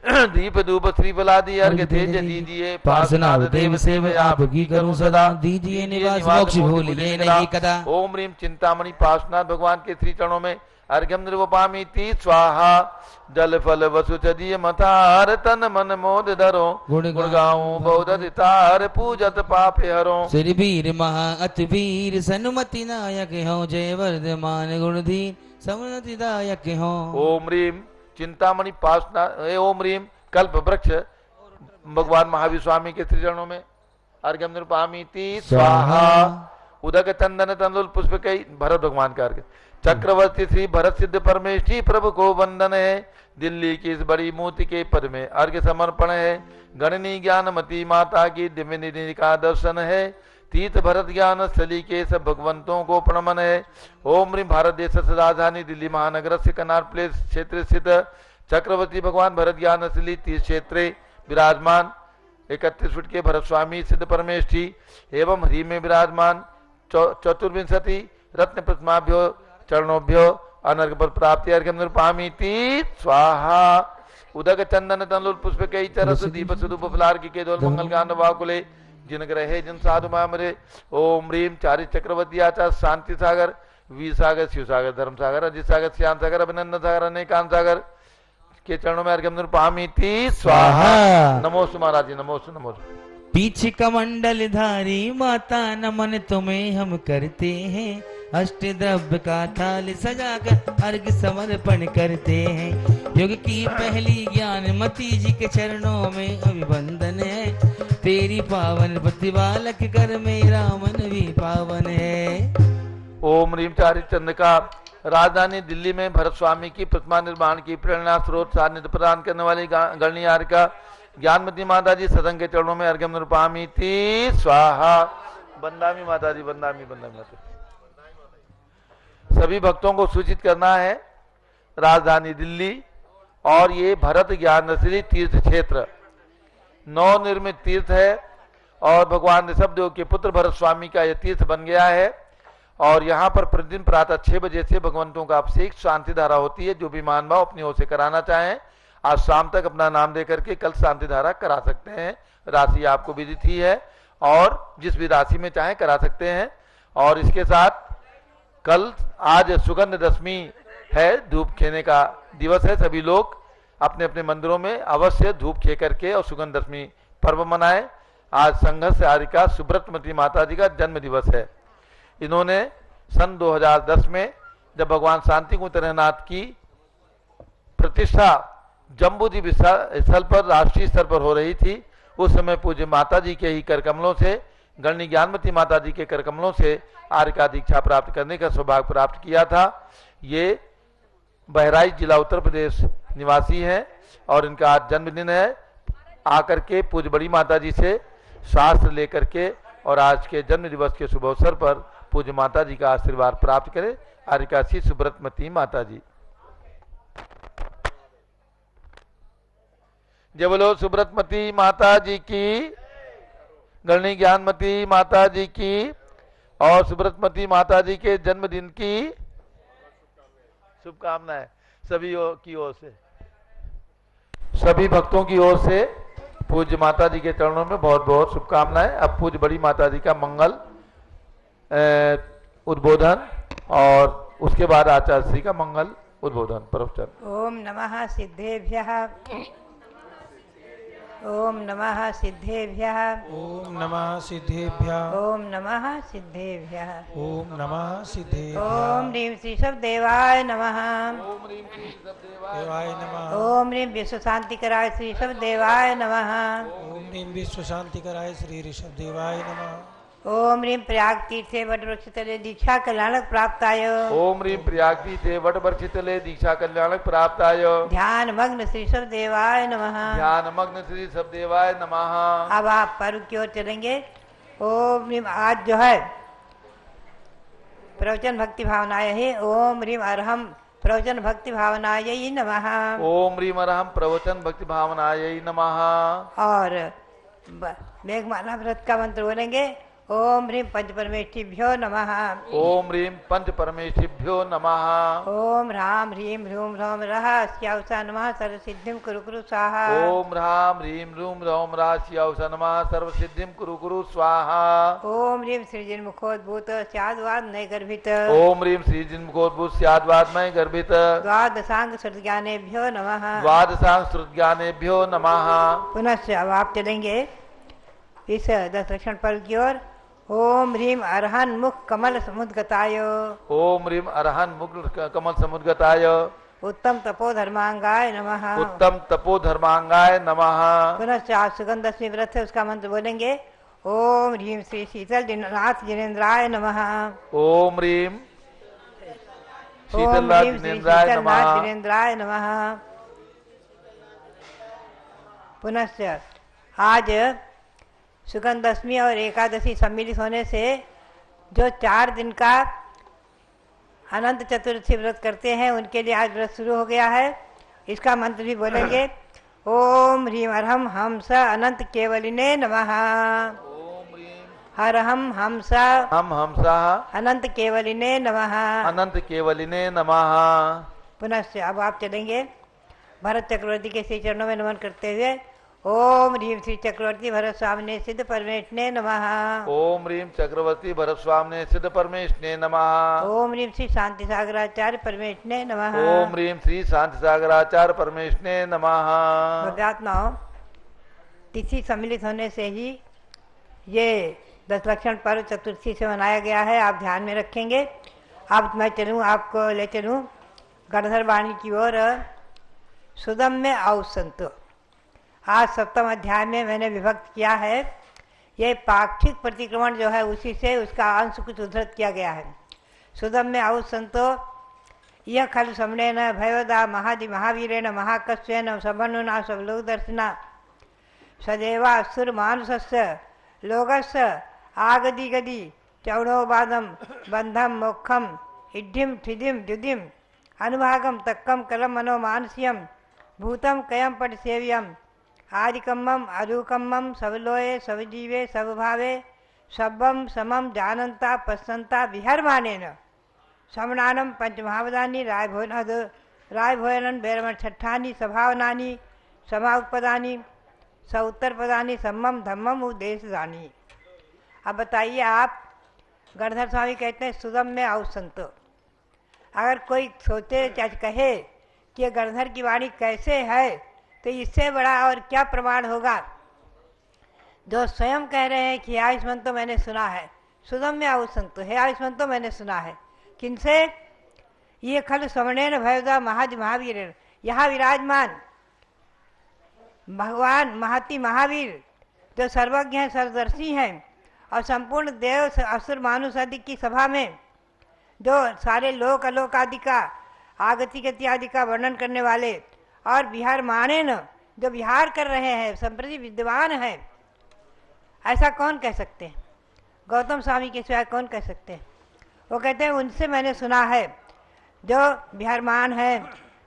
दीप धूप श्रीफलादि अर्घ तेज दीजिए पार्श्वनाथ देव सेव आपकी करूं सदा दीजिए निवास मोक्ष भूलिए नहीं कदा। ओम ह्रीं चिंतामणि पार्श्वनाथ भगवान के श्री चरणों में अर्घ्यम निरूपामि ती स्वाहा। जल फल वसु चदिय मतार तन मन मोद धरो गुण गाऊं बहुत तार पूजत पापे हरो श्री वीर महा अति वीर सनुमति नायक हो जय वर्धमान गुणधीर समनति दायक हो। ओम ह्रीं चिंतामणि पार्श्वनाथ ओम ह्रीं कल्प वृक्ष भगवान महावीर स्वामी के श्री चरणों में अर्घ्यम निरूपामि ती स्वाहा। उदक चंदन तंदुल पुष्प कई भरत भगवान का अर्घ्य चक्रवर्ती श्री भरत सिद्ध परमेष्ठी प्रभु को वंदन है दिल्ली की इस बड़ी मूर्ति के पद में अर्घ्य समर्पण है गणनी ज्ञानमती माता की दिव्य निधि का दर्शन है तीर्थ भरत ज्ञान स्थली के सब भगवंतों को प्रणमन है। ओम ह्रीं भारत देश राजधानी दिल्ली महानगर से कनार प्लेस क्षेत्र स्थित चक्रवर्ती भगवान भरत ज्ञान स्थली तीर्थ क्षेत्रे विराजमान 31 फीट के भरत स्वामी सिद्ध परमेष्ठी एवं ह्रीं में विराजमान चतुर्विंशति रत्न प्रतिमाभ्यो चरणोभ्यो अनर्घ पर प्राप्ति अर्घ्यम निरूपामि ती स्वाहा। उदक चंदन तंदुल पुष्प कई चरस दीप स्वरूप फलार की केदोल मंगल गान वाकुले जिन ग्रहे जिन साधु मामरे ओम ह्रीं चारि चक्रवर्ती आचार्य शांति सागर वीर सागर शिव सागर धर्म सागर अजित सागर श्याम सागर अभिनंदन सागर अनेकांत सागर के चरणों में अर्घ्यम निरूपामि ती स्वाहा। नमोस्तु महाराज जी नमोस्तु नमोस्तु। पीछे कमंडल धारी माता नमन तुम्हें हम करते हैं अष्ट द्रव्य का थाल सजाकर अर्घ समर्पण करते हैं। युग की पहली ज्ञानमती जी के चरणों में अभिवंदन है। तेरी पावन प्रतिबालक कर मेरा मन भी पावन है। ओम ह्रीम चारि चंद्रका। राजधानी दिल्ली में भरत स्वामी की प्रतिमा निर्माण की प्रेरणा स्रोत सानिध्य प्रदान करने वाली गणनीय आर्का ज्ञानमती माता जी सदन के चरणों में अर्घ्यम निरूपामी थी स्वाहा। बंदामी माता जी, बंदामी बंदामी माता जी। सभी भक्तों को सूचित करना है, राजधानी दिल्ली और ये भरत ज्ञानश्री तीर्थ क्षेत्र नवनिर्मित तीर्थ है और भगवान ऋषभदेव के पुत्र भरत स्वामी का यह तीर्थ बन गया है। और यहाँ पर प्रतिदिन प्रातः 6 बजे से भगवंतों का अभिषेक शांति धारा होती है। जो भी महानुभाव अपनी ओर से कराना चाहें आज शाम तक अपना नाम दे करके कल शांति धारा करा सकते हैं। राशि आपको विदित ही है और जिस भी राशि में चाहें करा सकते हैं। और इसके साथ कल आज सुगंध दशमी है, धूप खेने का दिवस है। सभी लोग अपने अपने मंदिरों में अवश्य धूप खे करके और सुगंध दशमी पर्व मनाएं। आज संघर्ष हारिका सुब्रतमती माता जी का जन्म दिवस है। इन्होंने सन 2010 में जब भगवान शांति कुंतरनाथ की प्रतिष्ठा जम्बूद्वीप स्थल पर राष्ट्रीय स्तर पर हो रही थी, उस समय पूज्य माता जी के ही कर कमलों से, गणनी ज्ञानमती माता जी के कर कमलों से आर्य का दीक्षा प्राप्त करने का सौभाग्य प्राप्त किया था। ये बहराइच जिला उत्तर प्रदेश निवासी हैं और इनका आज जन्मदिन है। आकर के पूज्य बड़ी माता जी से शास्त्र लेकर के और आज के जन्म दिवस के शुभ अवसर पर पूज्य माता जी का आशीर्वाद प्राप्त करें। आर्यकाशी सुब्रतमती माता जी। जय बोलो सुब्रतमती माता जी की, गणनी ज्ञानमती माता जी की और सुब्रतमती माता जी के जन्मदिन की शुभकामनाएं सभी की ओर से, सभी भक्तों की ओर से पूज्य माता जी के चरणों में बहुत बहुत शुभकामनाएं। अब पूज्य बड़ी माता जी का मंगल उद्बोधन और उसके बाद आचार्य श्री का मंगल उद्बोधन प्रवचन। ओम नमः सिद्धेभ्यः, ओम नमः सिद्धेभ्यः, ओम नमः सिद्धेभ्यः, ओम नमः सिद्धेभ्यः, ओम नमः सिद्धेभ्यः। ओम ह्रीं श्री शब्देवाय नमः, देवाय नमः। ओम ह्रीं विश्व शांतिकराय श्री शब्देवाय नमः, ओम ह्रीं विश्व शांतिकराय श्री ऋषभदेवाय नमः। ओम ह्रीं प्रयाग तीर्थे वटवृक्षतले दीक्षा कल्याणक प्राप्ताय, ओम ह्रीं प्रयाग तीर्थे वटवृक्षतले दीक्षा कल्याणक प्राप्ताय, ध्यान मग्न श्री शब्देवाय नमः, ध्यान मग्न श्री शब्देवाय नमः। अब आप पर्व की ओर चलेंगे। ओम ह्रीं आज जो है प्रवचन भक्ति भावनाएं है। ओम ह्रीं अरहम प्रवचन भक्ति भावनाय नमः। ओम ह्रीं अरहम प्रवचन भक्ति भावनाय नमः। और मेघमाला व्रत का मंत्र बोलेंगे। ओम ह्रीं पंच परमेष्ठिभ्यो नमः, ओम ह्रीं पंच परमेष्ठिभ्यो नमः। ओम राम ह्रीं ह्रूम ह्रौम रः स्यावसा नमः सर्वसिद्धिं कुरु कुरु स्वाहा। ओम राम ह्रीं ह्रूम ह्रौम रास्यावसा नमः सर्वसिद्धिं कुरु कुरु स्वाहा। ओम ह्रीं सृजिन्मुखोद्भूत स्याद्वाद नय गर्भित, ओम ह्रीं सृजिन्मुखोद्भूत स्याद्वादमय गर्भित, द्वादशांग श्रुतज्ञानेभ्यो नमः, द्वादशांग श्रुतज्ञानेभ्यो नमः। पुनश्च अब आप चलेंगे इस 10 लक्षण पर्व की ओर। ओम ह्रीं अरहन मुख कमल समुद्गताय, ओम ह्रीं अरहन मुख कमल समुद्गताय, उत्तम तपो धर्मांगाय नमः, उत्तम तपो धर्मांगाय नमः। पुनश्च आप सुगंध दशमी व्रत है उसका मंत्र बोलेंगे। ओम ह्रीं श्री शीतल नाथ जिनेन्द्राय नमः, ओम ह्रीं ओम शीतल ह्रीं श्री जिनेन्द्राय शीतलनाथ नमः। जिनेन्द्राय नमः। पुनश्च आज सुगंध दशमी और एकादशी सम्मिलित होने से जो 4 दिन का अनंत चतुर्थी व्रत करते हैं उनके लिए आज व्रत शुरू हो गया है। इसका मंत्र भी बोलेंगे। ओम ह्रीं अरहम हंस अनंत केवलिने नमः, हरहम हंस हम हमसा अनंत केवलिने नमः। अनंत केवलिने नमः। पुनश्च अब आप चलेंगे भरत चक्रवर्ती के श्री चरणों में नमन करते हुए। ओम ह्रीं श्री चक्रवर्ती भरत स्वामिने सिद्ध परमेष्ठने नमः, ओम ह्रीं चक्रवर्ती भरत स्वामिने सिद्ध परमेष्ठने नमः। ओम ह्रीं श्री शांति सागराचार्य परमेष्ठने नमः, ओम ह्रीं श्री शांति सागराचार्य परमेष्ठने नमः। भव्यात्माओं तिथि सम्मिलित होने से ही ये 10 लक्षण पर्व चतुर्थी से मनाया गया है, आप ध्यान में रखेंगे। अब मैं चलूँ, आपको ले चलूँ गणधर वाणी की ओर। सुदम में औसंतो, आज सप्तम अध्याय में मैंने विभक्त किया है। ये पाक्षिक प्रतिक्रमण जो है उसी से उसका अंश कुछ उद्धृत किया गया है। सुदम में औसंतो यह खलु समनेन भयोदा महादि महावीरेण महाकस्वेन सबनुना सबलोकदर्शिना सदैवा असुर मानुषस्य लोकस्य आगदि गदि चौड़ोबादम बंधम मोक्षम इड्ढिम ठिदिम द्युदिम अनुभागम तक्कम कलम मनो मानसियम भूतम कयम पट सेव्यम आदिकम्मम अधुकम्मम सबलोये सबजीवे सबभावे सब्बम समम जानंता पश्यंता विहरमानेन समनानम पंचमहावदानी रायभोयनन भैरवन छठानी सभावनानी समाउपदानी स उत्तर पदानी सम्मम धम्मम उद्देश दानी। अब बताइए आप, गणधर स्वामी कहते हैं सुदम में औसंतो। अगर कोई सोचे चाहे कहे कि ये गणधर की वाणी कैसे है, तो इससे बड़ा और क्या प्रमाण होगा। जो स्वयं कह रहे हैं कि आयुष्मान तो मैंने सुना है, सुदम में औसंतो है आयुष्मान तो मैंने सुना है। किनसे? ये खल स्वर्णेन भयदा महादि महावीर, यहाँ विराजमान भगवान महाति महावीर जो सर्वज्ञ हैं, सर्वदर्शी हैं और संपूर्ण देव असुर मानुष आदि की सभा में जो सारे लोक अलोक आदि का आगति गति आदि का वर्णन करने वाले और विहार माने न जो विहार कर रहे हैं, संप्रति विद्यमान है, ऐसा कौन कह सकते हैं? गौतम स्वामी के सिवाय कौन कह सकते हैं? वो कहते हैं उनसे मैंने सुना है जो विहारमान है,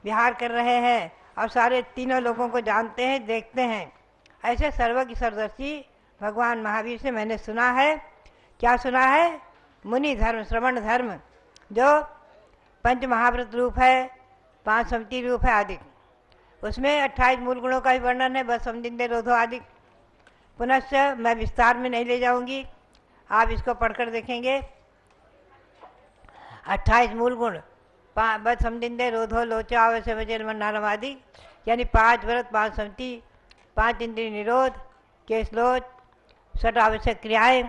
विहार कर रहे हैं और सारे तीनों लोगों को जानते हैं, देखते हैं। ऐसे सर्वज्ञ सर्वदर्शी भगवान महावीर से मैंने सुना है। क्या सुना है? मुनि धर्म, श्रवण धर्म जो पंच महाव्रत रूप है, 5 समति रूप है आदि, उसमें 28 मूल गुणों का भी वर्णन है, बस समझिंदे रोधो आदि। पुनश्च मैं विस्तार में नहीं ले जाऊंगी, आप इसको पढ़कर देखेंगे। 28 मूल गुण, बस समझिंदे रोधो लोचा अवश्य वजन मंडालम आदि, यानी 5 व्रत, 5 समति, 5 इंद्रिय निरोध, केशलोच, 6 आवश्यक क्रियाएं,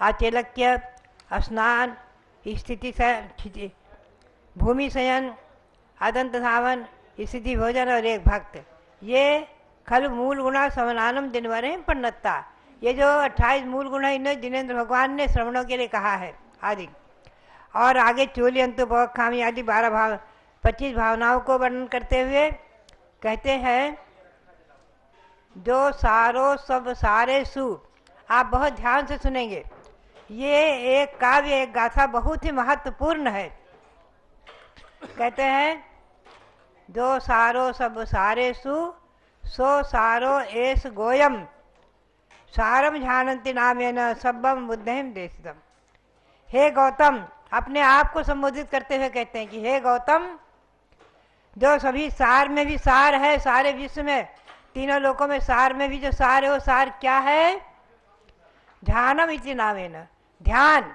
आचेलक्य, स्नान, स्थिति भूमि शयन, अदंत धावन, स्थिति भोजन और एक भक्त। ये खल मूल गुणा समनानम दिनवरे पन्नत्ता, ये जो 28 मूल गुण है इन्हें जिनेन्द्र भगवान ने श्रवणों के लिए कहा है आदि। और आगे चोली अंतु बहुत खामी आदि 25 भावनाओं को वर्णन करते हुए कहते हैं जो सारो सब सारे सु। आप बहुत ध्यान से सुनेंगे, ये एक काव्य, एक गाथा बहुत ही महत्वपूर्ण है। कहते हैं जो सारो सब सारे सु सो सारो एस गोयम सारम जानन्ति नामेन सब्बम बुद्धिम देशितम। हे गौतम, अपने आप को संबोधित करते हुए कहते हैं कि हे गौतम, जो सभी सार में भी सार है, सारे विश्व में, तीनों लोकों में सार में भी जो सार है, वो सार क्या है? ध्यानम इति नामेन, ध्यान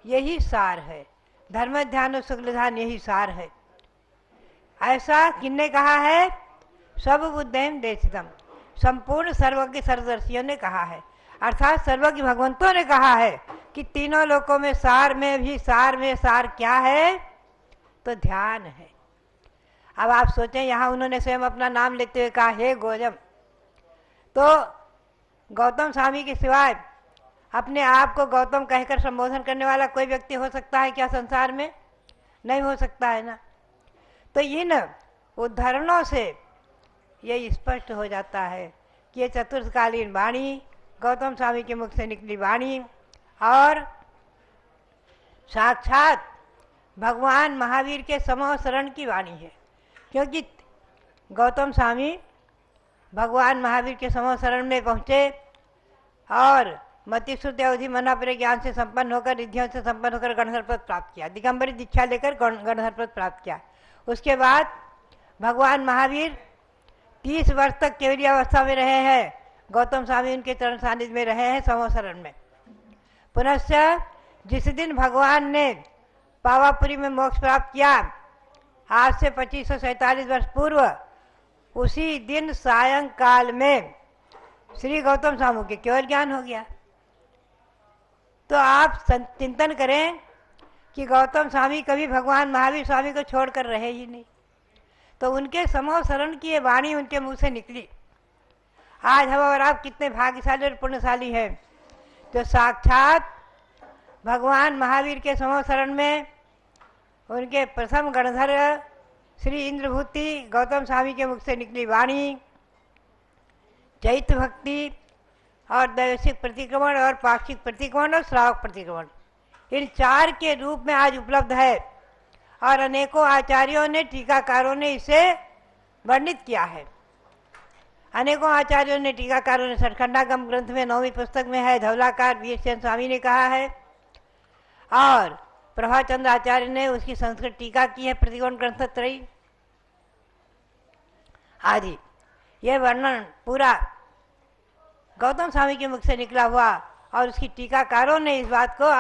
यही सार है। धर्म ध्यान शुक्ल ध्यान यही सार है। ऐसा किसने कहा है? सब बुद्धिम देशितम, संपूर्ण सर्वज्ञ सर्वदर्शियों ने कहा है, अर्थात सर्वज्ञ भगवंतों ने कहा है कि तीनों लोकों में सार में भी सार में सार क्या है? तो ध्यान है। अब आप सोचें, यहाँ उन्होंने स्वयं अपना नाम लेते हुए कहा हे गोजम, तो गौतम स्वामी के सिवाय अपने आप को गौतम कहकर संबोधन करने वाला कोई व्यक्ति हो सकता है क्या संसार में? नहीं हो सकता है ना। तो इन उदाहरणों से ये स्पष्ट हो जाता है कि ये चतुर्थकालीन वाणी गौतम स्वामी के मुख से निकली वाणी और साक्षात भगवान महावीर के समूह शरण की वाणी है। क्योंकि गौतम स्वामी भगवान महावीर के समूह शरण में पहुँचे और मतिश्रुति अवधि मनापर ज्ञान से संपन्न होकर, रिद्धियों से संपन्न होकर गणधर पद प्राप्त किया, दिगंबरी दीक्षा लेकर गणधर पद प्राप्त किया। उसके बाद भगवान महावीर 30 वर्ष तक केवली अवस्था में रहे हैं, गौतम स्वामी उनके चरण सानिध्य में रहे हैं समूह शरण में। पुनश्च जिस दिन भगवान ने पावापुरी में मोक्ष प्राप्त किया, आज से 2547 वर्ष पूर्व, उसी दिन सायंकाल में श्री गौतम स्वामी के केवल ज्ञान हो गया। तो आप चिंतन करें, कि गौतम स्वामी कभी भगवान महावीर स्वामी को छोड़कर रहे ही नहीं। तो उनके समो शरण की ये वाणी उनके मुंह से निकली। आज हम और आप कितने भाग्यशाली और पुण्यशाली हैं जो साक्षात भगवान महावीर के समो शरण में उनके प्रथम गणधर श्री इंद्रभूति गौतम स्वामी के मुख से निकली वाणी चैत्य भक्ति और दैविक प्रतिक्रमण और पाक्षिक प्रतिक्रमण और श्रावक प्रतिक्रमण, इन चार के रूप में आज उपलब्ध है। और अनेकों आचार्यों ने, टीकाकारों ने इसे वर्णित किया है। अनेकों आचार्यों ने, टीकाकारों ने, सचखंडागम ग्रंथ में 9वीं पुस्तक में है, धवलाकार वीरचंद स्वामी ने कहा है, और प्रभाचंद्र आचार्य ने उसकी संस्कृत टीका की है, प्रतिकोण ग्रंथ त्रयी आदि। यह वर्णन पूरा गौतम स्वामी के मुख से निकला हुआ, और उसकी टीकाकारों ने इस बात को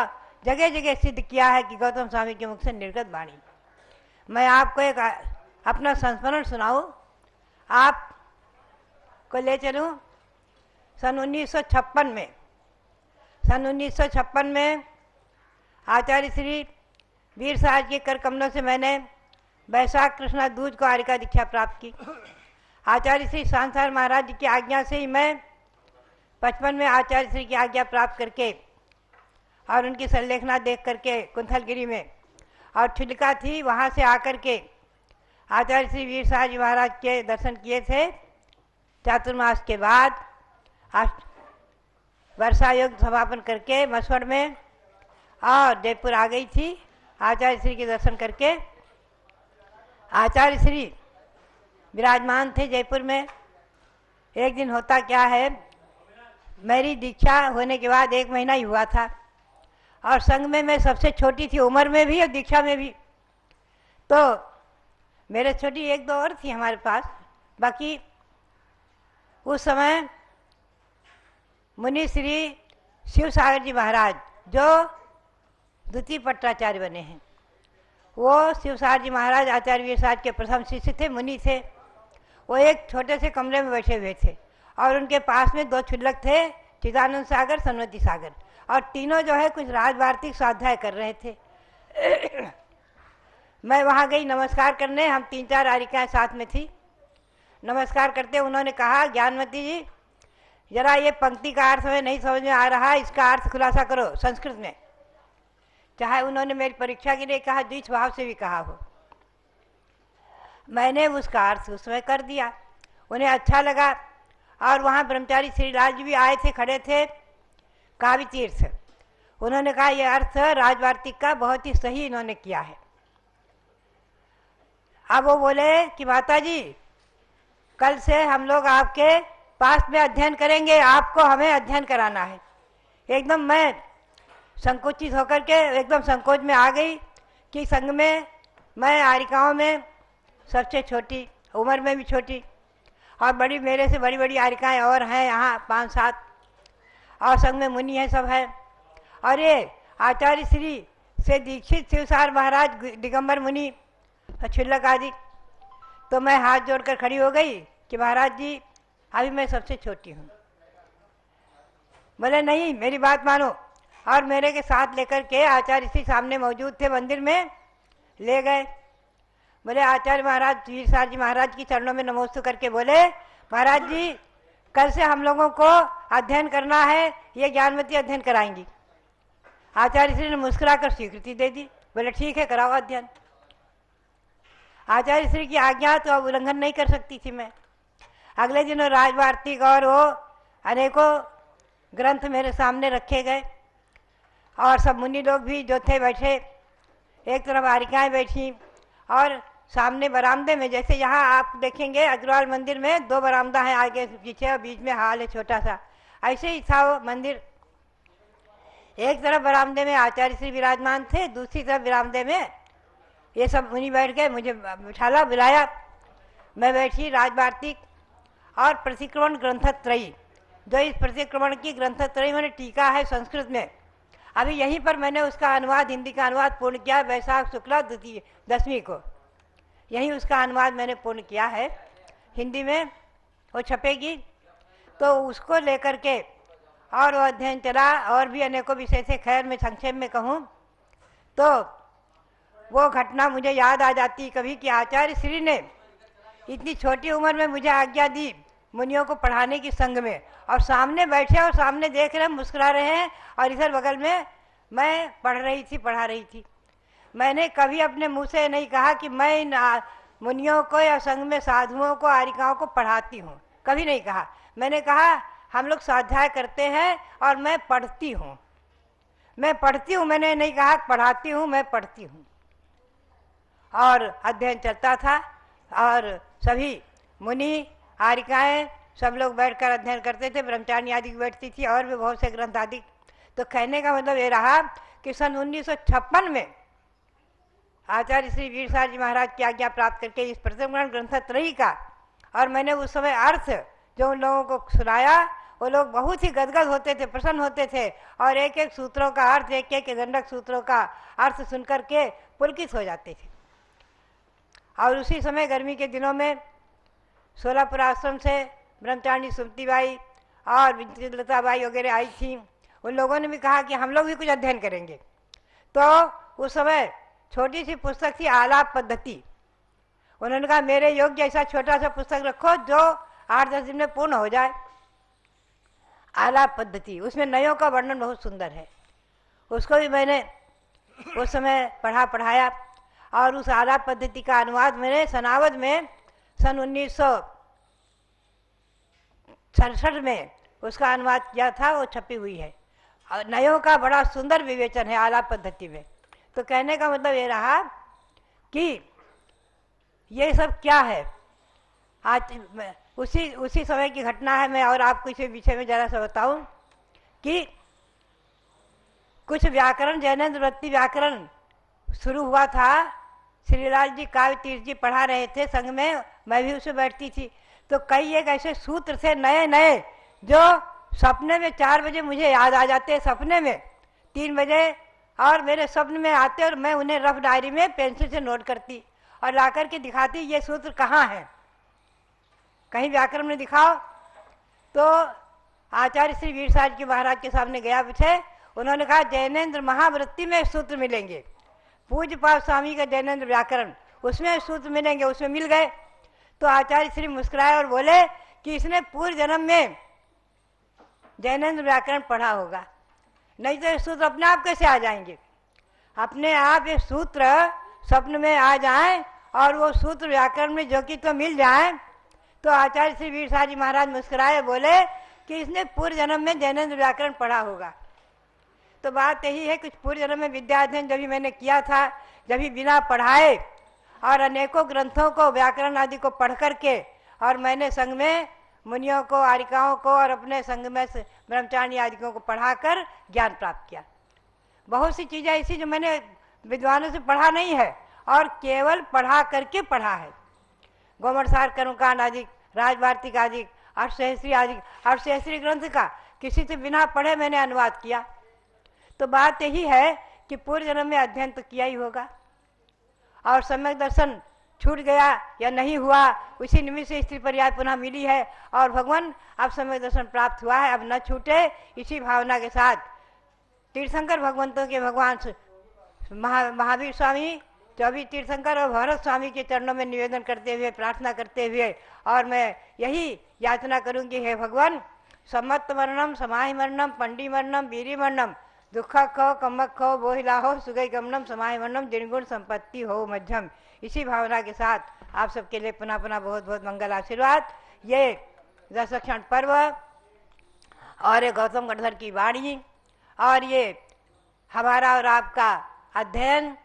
जगह जगह सिद्ध किया है कि गौतम स्वामी के मुख से निर्गत वाणी। मैं आपको एक अपना संस्मरण सुनाऊं, आप को ले चलूं। सन 1956 में आचार्य श्री वीर साहब के कर कमलों से मैंने वैशाख कृष्णा दूज को आर्यिका दीक्षा प्राप्त की। आचार्य श्री सांसार महाराज जी की आज्ञा से ही मैं 55 में आचार्य श्री की आज्ञा प्राप्त करके और उनकी संलेखना देख करके कुंथलगिरी में, और छिलका थी वहाँ से आकर के आचार्य श्री वीर साहब जी महाराज के दर्शन किए थे। चातुर्मास के बाद वर्षा योग समापन करके मसवड़ में और जयपुर आ गई थी आचार्य श्री के दर्शन करके। आचार्य श्री विराजमान थे जयपुर में। एक दिन होता क्या है, मेरी दीक्षा होने के बाद 1 महीना ही हुआ था, और संघ में मैं सबसे छोटी थी, उम्र में भी और दीक्षा में भी। तो मेरे छोटी 1-2 और थी हमारे पास। बाकी उस समय मुनि श्री शिव सागर जी महाराज जो द्वितीय पट्टाचार्य बने हैं, वो शिव सागर जी महाराज आचार्य वीर साहब के प्रथम शिष्य थे, मुनि थे। वो एक छोटे से कमरे में बैठे हुए थे, और उनके पास में 2 क्षुल्लक थे, चिदानंद सागर, सन्मति सागर, और तीनों जो है कुछ राजवार्तिक स्वाध्याय कर रहे थे। मैं वहाँ गई नमस्कार करने, हम 3-4 आर्यिकाएँ साथ में थी। नमस्कार करते उन्होंने कहा, ज्ञानमती जी जरा ये पंक्ति का अर्थ हमें नहीं समझ में आ रहा, इसका अर्थ खुलासा करो संस्कृत में। चाहे उन्होंने मेरी परीक्षा के लिए कहा, द्विज भाव से भी कहा हो, मैंने उसका अर्थ उस समय कर दिया। उन्हें अच्छा लगा। और वहाँ ब्रह्मचारी श्रीलाल जी भी आए थे, खड़े थे, काव्य तीर्थ। उन्होंने कहा यह अर्थ राजवार्तिक का बहुत ही सही इन्होंने किया है। अब वो बोले कि माता जी कल से हम लोग आपके पास में अध्ययन करेंगे, आपको हमें अध्ययन कराना है। एकदम मैं संकुचित होकर के एकदम संकोच में आ गई कि संघ में मैं आर्यिकाओं में सबसे छोटी, उम्र में भी छोटी, और बड़ी मेरे से बड़ी बड़ी आर्यिकाएँ और हैं यहाँ 5-7, और संघ में मुनि है, सब है। और ये आचार्य श्री से दीक्षित शिवसार महाराज, दिगंबर मुनि, छिल्लक आदि। तो मैं हाथ जोड़कर खड़ी हो गई कि महाराज जी अभी मैं सबसे छोटी हूँ। बोले नहीं, मेरी बात मानो। और मेरे के साथ लेकर के आचार्य श्री सामने मौजूद थे, मंदिर में ले गए। बोले आचार्य महाराज वीर साहब जी महाराज की चरणों में नमोस्तु करके बोले, महाराज जी कल से हम लोगों को अध्ययन करना है, ये ज्ञानमती अध्ययन कराएंगी। आचार्य श्री ने मुस्कुरा कर स्वीकृति दे दी। बोले ठीक है, कराओ अध्ययन। आचार्य श्री की आज्ञा तो अब उल्लंघन नहीं कर सकती थी मैं। अगले दिन राजवार्तिक और वो अनेकों ग्रंथ मेरे सामने रखे गए, और सब मुनि लोग भी जो थे बैठे, एक तरफ आर्यिकाएँ बैठी, और सामने बरामदे में, जैसे यहाँ आप देखेंगे अग्रवाल मंदिर में 2 बरामदा है, आगे पीछे और बीच में हाल है छोटा सा, ऐसे ही था वो मंदिर। एक तरफ बरामदे में आचार्य श्री विराजमान थे, दूसरी तरफ बरामदे में ये सब मुनि बैठ गए। मुझे बिठाला, बुलाया, मैं बैठी। राजवार्तिक और प्रतिक्रमण ग्रंथत्रयी, जो इस प्रतिक्रमण की ग्रंथत्रयी मैंने टीका है संस्कृत में, अभी यहीं पर मैंने उसका अनुवाद, हिंदी का अनुवाद पूर्ण किया। वैशाख शुक्ला 10वीं को यही उसका अनुवाद मैंने पूर्ण किया है हिंदी में, वो छपेगी। तो उसको लेकर के और वो अध्ययन चला, और भी अनेकों विषय से। खैर मैं संक्षेप में कहूँ तो वो घटना मुझे याद आ जाती कभी कि आचार्य श्री ने इतनी छोटी उम्र में मुझे आज्ञा दी मुनियों को पढ़ाने की संग में, और सामने बैठे और सामने देख रहे हैं, मुस्कुरा रहे हैं, और इधर बगल में मैं पढ़ा रही थी। मैंने कभी अपने मुंह से नहीं कहा कि मैं इन मुनियों को या संग में साधुओं को, आरिकाओं को पढ़ाती हूँ, कभी नहीं कहा। मैंने कहा हम लोग स्वाध्याय करते हैं और मैं पढ़ती हूँ, मैंने नहीं कहा पढ़ाती हूँ, मैं पढ़ती हूँ। और अध्ययन चलता था और सभी मुनि आरिकाएँ सब लोग बैठकर अध्ययन करते थे, ब्रह्मचारिणी आदि बैठती थी और भी बहुत से ग्रंथ आदि। तो कहने का मतलब ये रहा कि सन 1956 में आचार्य श्री वीरसार जी महाराज की आज्ञा प्राप्त करके इस प्रथम ग्रंथ त्रयी का, और मैंने उस समय अर्थ जो उन लोगों को सुनाया, वो लोग बहुत ही गदगद होते थे, प्रसन्न होते थे, और एक एक सूत्रों का अर्थ, एक एक गंडक सूत्रों का अर्थ सुनकर के पुलकित हो जाते थे। और उसी समय गर्मी के दिनों में सोलापुर आश्रम से ब्रह्मचारिणी सुमतीबाई और लताबाई वगैरह आई थी। उन लोगों ने भी कहा कि हम लोग भी कुछ अध्ययन करेंगे। तो उस समय छोटी सी पुस्तक थी आलाप पद्धति। उन्होंने कहा मेरे योग्य ऐसा छोटा सा पुस्तक रखो जो 8-10 दिन में पूर्ण हो जाए। आलाप पद्धति, उसमें नयों का वर्णन बहुत सुंदर है। उसको भी मैंने उस समय पढ़ाया, और उस आलाप पद्धति का अनुवाद मैंने सनावद में सन 1967 में उसका अनुवाद किया था, वो छपी हुई है। और नयों का बड़ा सुंदर विवेचन है आलाप पद्धति में। तो कहने का मतलब ये रहा कि ये सब क्या है। आज उसी समय की घटना है। मैं और आपको इसी विषय में जरा सा बताऊं कि कुछ व्याकरण, जैनेन्द्र वृत्ति व्याकरण शुरू हुआ था। श्रीलाल जी काव्य तीर्थ जी पढ़ा रहे थे संग में, मैं भी उसमें बैठती थी। तो कई एक ऐसे सूत्र थे नए नए जो सपने में 4 बजे मुझे याद आ जाते, सपने में 3 बजे, और मेरे स्वप्न में आते, और मैं उन्हें रफ डायरी में पेंसिल से नोट करती और ला कर के दिखाती, ये सूत्र कहाँ है, कहीं व्याकरण में दिखाओ। तो आचार्य श्री वीरसार जी महाराज के सामने गया पूछे, उन्होंने कहा जैनेन्द्र महावृत्ति में सूत्र मिलेंगे, पूज्य पाप स्वामी का जैनेन्द्र व्याकरण, उसमें सूत्र मिलेंगे। उसमें मिल गए। तो आचार्य श्री मुस्कुराए और बोले कि इसने पूर्व जन्म में जैनेन्द्र व्याकरण पढ़ा होगा, नहीं तो ये सूत्र अपने आप कैसे आ जाएंगे। अपने आप ये सूत्र स्वप्न में आ जाएं और वो सूत्र व्याकरण में जो कि तो मिल जाए। तो आचार्य श्री वीरसार जी महाराज मुस्कुराए, बोले कि इसने पूर्व जन्म में जैनेन्द्र व्याकरण पढ़ा होगा। तो बात यही है, कुछ पूर्व जन्म में विद्या अध्ययन जब भी मैंने किया था, जब भी बिना पढ़ाए और अनेकों ग्रंथों को, व्याकरण आदि को पढ़ करके, और मैंने संग में मुनियों को, आरिकाओं को और अपने संग में ब्रह्मचारिणी आदिकों को पढ़ाकर ज्ञान प्राप्त किया। बहुत सी चीज़ें ऐसी जो मैंने विद्वानों से पढ़ा नहीं है और केवल पढ़ा करके पढ़ा है। गोमरसार कर्मकांड आदि, राजवार्तिक आदि, अष्टसहस्त्री आदि, अष्टसहस्त्री ग्रंथ का किसी से बिना पढ़े मैंने अनुवाद किया। तो बात यही है कि पूर्व जन्म में अध्ययन तो किया ही होगा, और सम्यक दर्शन छूट गया या नहीं हुआ, उसी निमित्त से स्त्री पर्याय पुनः मिली है, और भगवान अब सम्यक दर्शन प्राप्त हुआ है, अब न छूटे, इसी भावना के साथ तीर्थंकर भगवंतों के भगवान महावीर स्वामी, 24 तीर्थंकर और भरत स्वामी के चरणों में निवेदन करते हुए, प्रार्थना करते हुए, और मैं यही याचना करूंगी, हे भगवान, सम्मत मरणम, समाहि मरणम, पंडी मरणम, बीरी मरणम, दुख खो, कमक खो, बोहिला हो, सुगई गमनम, समाहि मरणम, जिनगुण संपत्ति हो मध्यम। इसी भावना के साथ आप सबके लिए पुनः पुनः बहुत बहुत मंगल आशीर्वाद। ये 10 क्षण पर्व और ये गौतम गणधर की वाणी और ये हमारा और आपका अध्ययन,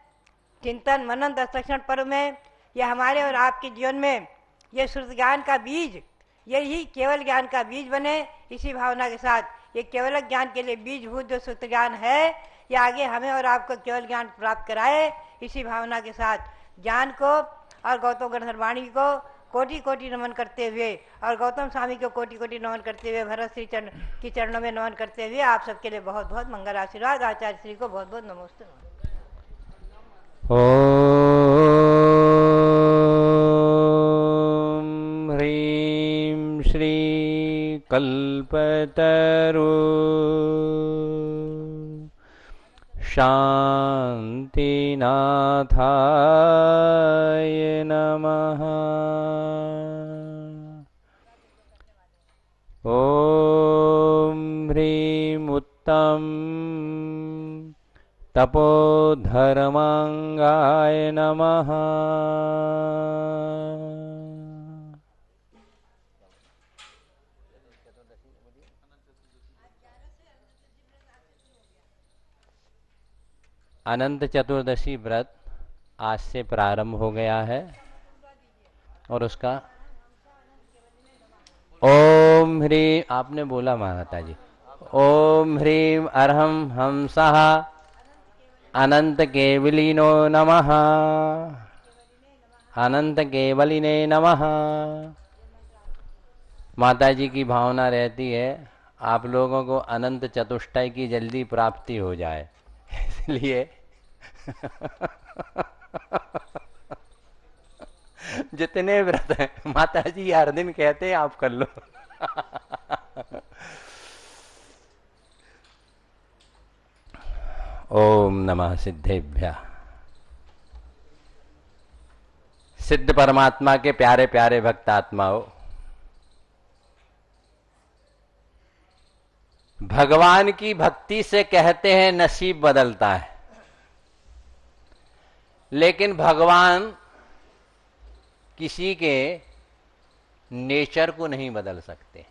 चिंतन, मनन 10 क्षण पर्व में, ये हमारे और आपके जीवन में ये श्रुत ज्ञान का बीज, यही केवल ज्ञान का बीज बने। इसी भावना के साथ ये केवल ज्ञान के लिए बीजभूत जो श्रुत ज्ञान है, ये आगे हमें और आपको केवल ज्ञान प्राप्त कराए। इसी भावना के साथ ज्ञान को और गौतम गणधर वाणी को कोटि कोटि नमन करते हुए, और गौतम स्वामी को कोटि कोटि नमन करते हुए, भरत श्री की चरणों में नमन करते हुए आप सबके लिए बहुत बहुत मंगल आशीर्वाद। आचार्य श्री को बहुत बहुत नमस्ते। ओम ह्रीं श्री कल्पतरु शांतिनाथाय नमः। ओम ह्रीं उत्तम तपोधर्मांगाय नमः। अनंत चतुर्दशी व्रत आज से प्रारंभ हो गया है और उसका ओम ह्रीं, आपने बोला माता जी, ओम ह्रीं अरहम हंसः अनंत केवलिनो नमः, अनंत केवलिने नमः। माता जी की भावना रहती है आप लोगों को अनंत चतुष्टय की जल्दी प्राप्ति हो जाए, इसलिए जितने व्रत हैं माता जी हर दिन कहते हैं आप कर लो। ओम नमः सिद्धेभ्यः। सिद्ध परमात्मा के प्यारे प्यारे भक्त आत्माओं, भगवान की भक्ति से कहते हैं नसीब बदलता है, लेकिन भगवान किसी के नेचर को नहीं बदल सकते।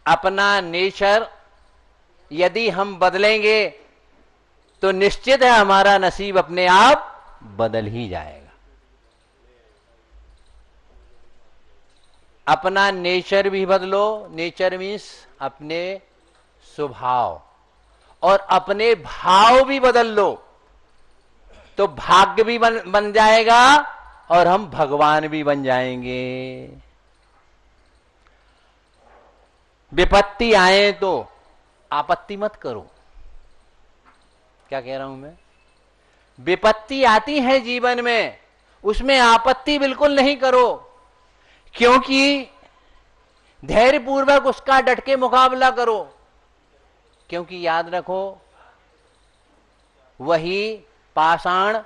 अपना नेचर यदि हम बदलेंगे तो निश्चित है हमारा नसीब अपने आप बदल ही जाएगा। अपना नेचर भी बदलो, नेचर मीन्स अपने स्वभाव, और अपने भाव भी बदल लो तो भाग्य भी बन जाएगा और हम भगवान भी बन जाएंगे। विपत्ति आए तो आपत्ति मत करो। क्या कह रहा हूं मैं? विपत्ति आती है जीवन में, उसमें आपत्ति बिल्कुल नहीं करो, क्योंकि धैर्यपूर्वक उसका डट के मुकाबला करो। क्योंकि याद रखो, वही पाषाण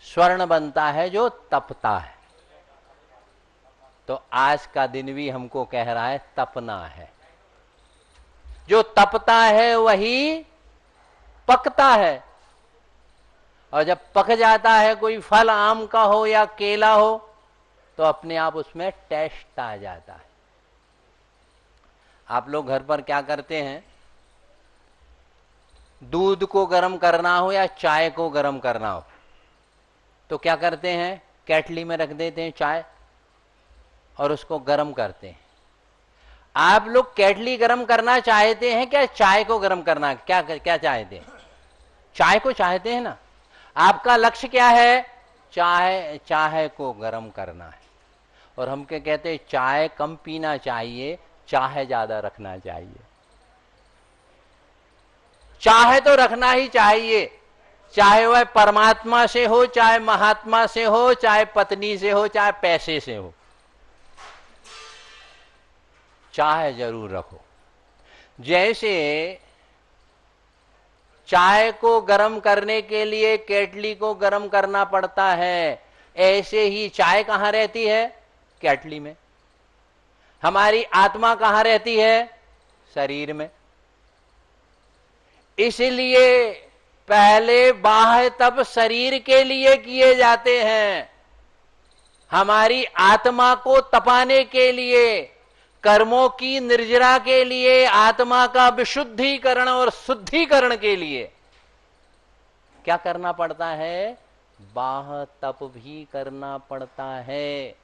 स्वर्ण बनता है जो तपता है। तो आज का दिन भी हमको कह रहा है तपना है। जो तपता है वही पकता है, और जब पक जाता है कोई फल, आम का हो या केला हो, तो अपने आप उसमें टेस्ट आ जाता है। आप लोग घर पर क्या करते हैं? दूध को गर्म करना हो या चाय को गर्म करना हो तो क्या करते हैं? केटली में रख देते हैं चाय और उसको गर्म करते हैं। आप लोग केटली गर्म करना चाहते हैं क्या चाय को गर्म करना? क्या क्या चाहते हैं? चाय को चाहते हैं ना। आपका लक्ष्य क्या है? चाय को गर्म करना है। और हम क्या कहते हैं? चाय कम पीना चाहिए, चाय ज्यादा रखना चाहिए। चाहे तो रखना ही चाहिए, चाहे वह परमात्मा से हो, चाहे महात्मा से हो, चाहे पत्नी से हो, चाहे पैसे से हो, चाय जरूर रखो। जैसे चाय को गर्म करने के लिए केटली को गर्म करना पड़ता है, ऐसे ही चाय कहां रहती है? केटली में। हमारी आत्मा कहां रहती है? शरीर में। इसलिए पहले बाह्य तप शरीर के लिए किए जाते हैं। हमारी आत्मा को तपाने के लिए, कर्मों की निर्जरा के लिए, आत्मा का विशुद्धिकरण और शुद्धिकरण के लिए क्या करना पड़ता है? बाह्य तप भी करना पड़ता है।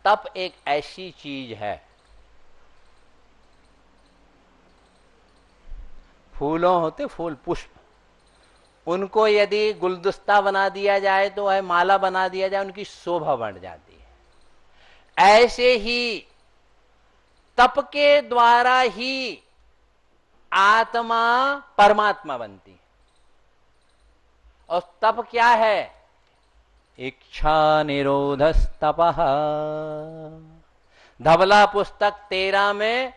तप एक ऐसी चीज है, फूलों होते फूल, पुष्प, उनको यदि गुलदस्ता बना दिया जाए तो वह माला बना दिया जाए, उनकी शोभा बढ़ जाती है। ऐसे ही तप के द्वारा ही आत्मा परमात्मा बनती है। और तप क्या है? इच्छा निरोधस्तपः। धवला पुस्तक 13 में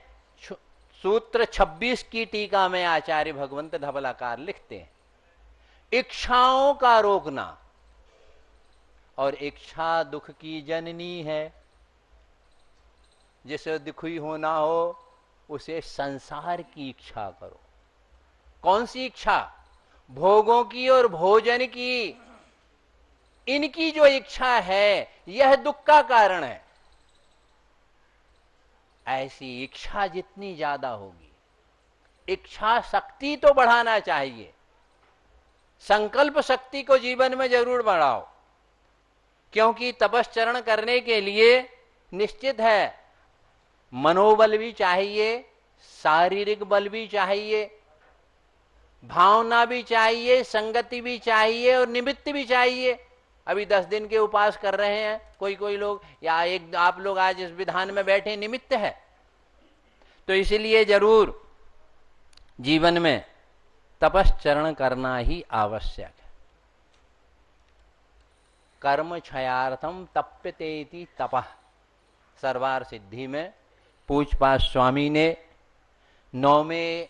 सूत्र 26 की टीका में आचार्य भगवंत धवलाकार लिखते हैं, इच्छाओं का रोकना, और इच्छा दुख की जननी है। जिसे दुखी होना हो उसे संसार की इच्छा करो। कौन सी इच्छा? भोगों की और भोजन की। इनकी जो इच्छा है यह दुख का कारण है। ऐसी इच्छा जितनी ज्यादा होगी, इच्छा शक्ति तो बढ़ाना चाहिए, संकल्प शक्ति को जीवन में जरूर बढ़ाओ, क्योंकि तपश्चरण करने के लिए निश्चित है मनोबल भी चाहिए, शारीरिक बल भी चाहिए, भावना भी चाहिए, संगति भी चाहिए और निमित्त भी चाहिए। अभी 10 दिन के उपास कर रहे हैं कोई लोग, या एक आप लोग आज इस विधान में बैठे, निमित्त है। तो इसलिए जरूर जीवन में तपश्चरण करना ही आवश्यक है। कर्म क्षयार्थम तप्यतेति तपः, सर्वार सिद्धि में पूज्यपाद स्वामी ने 9वें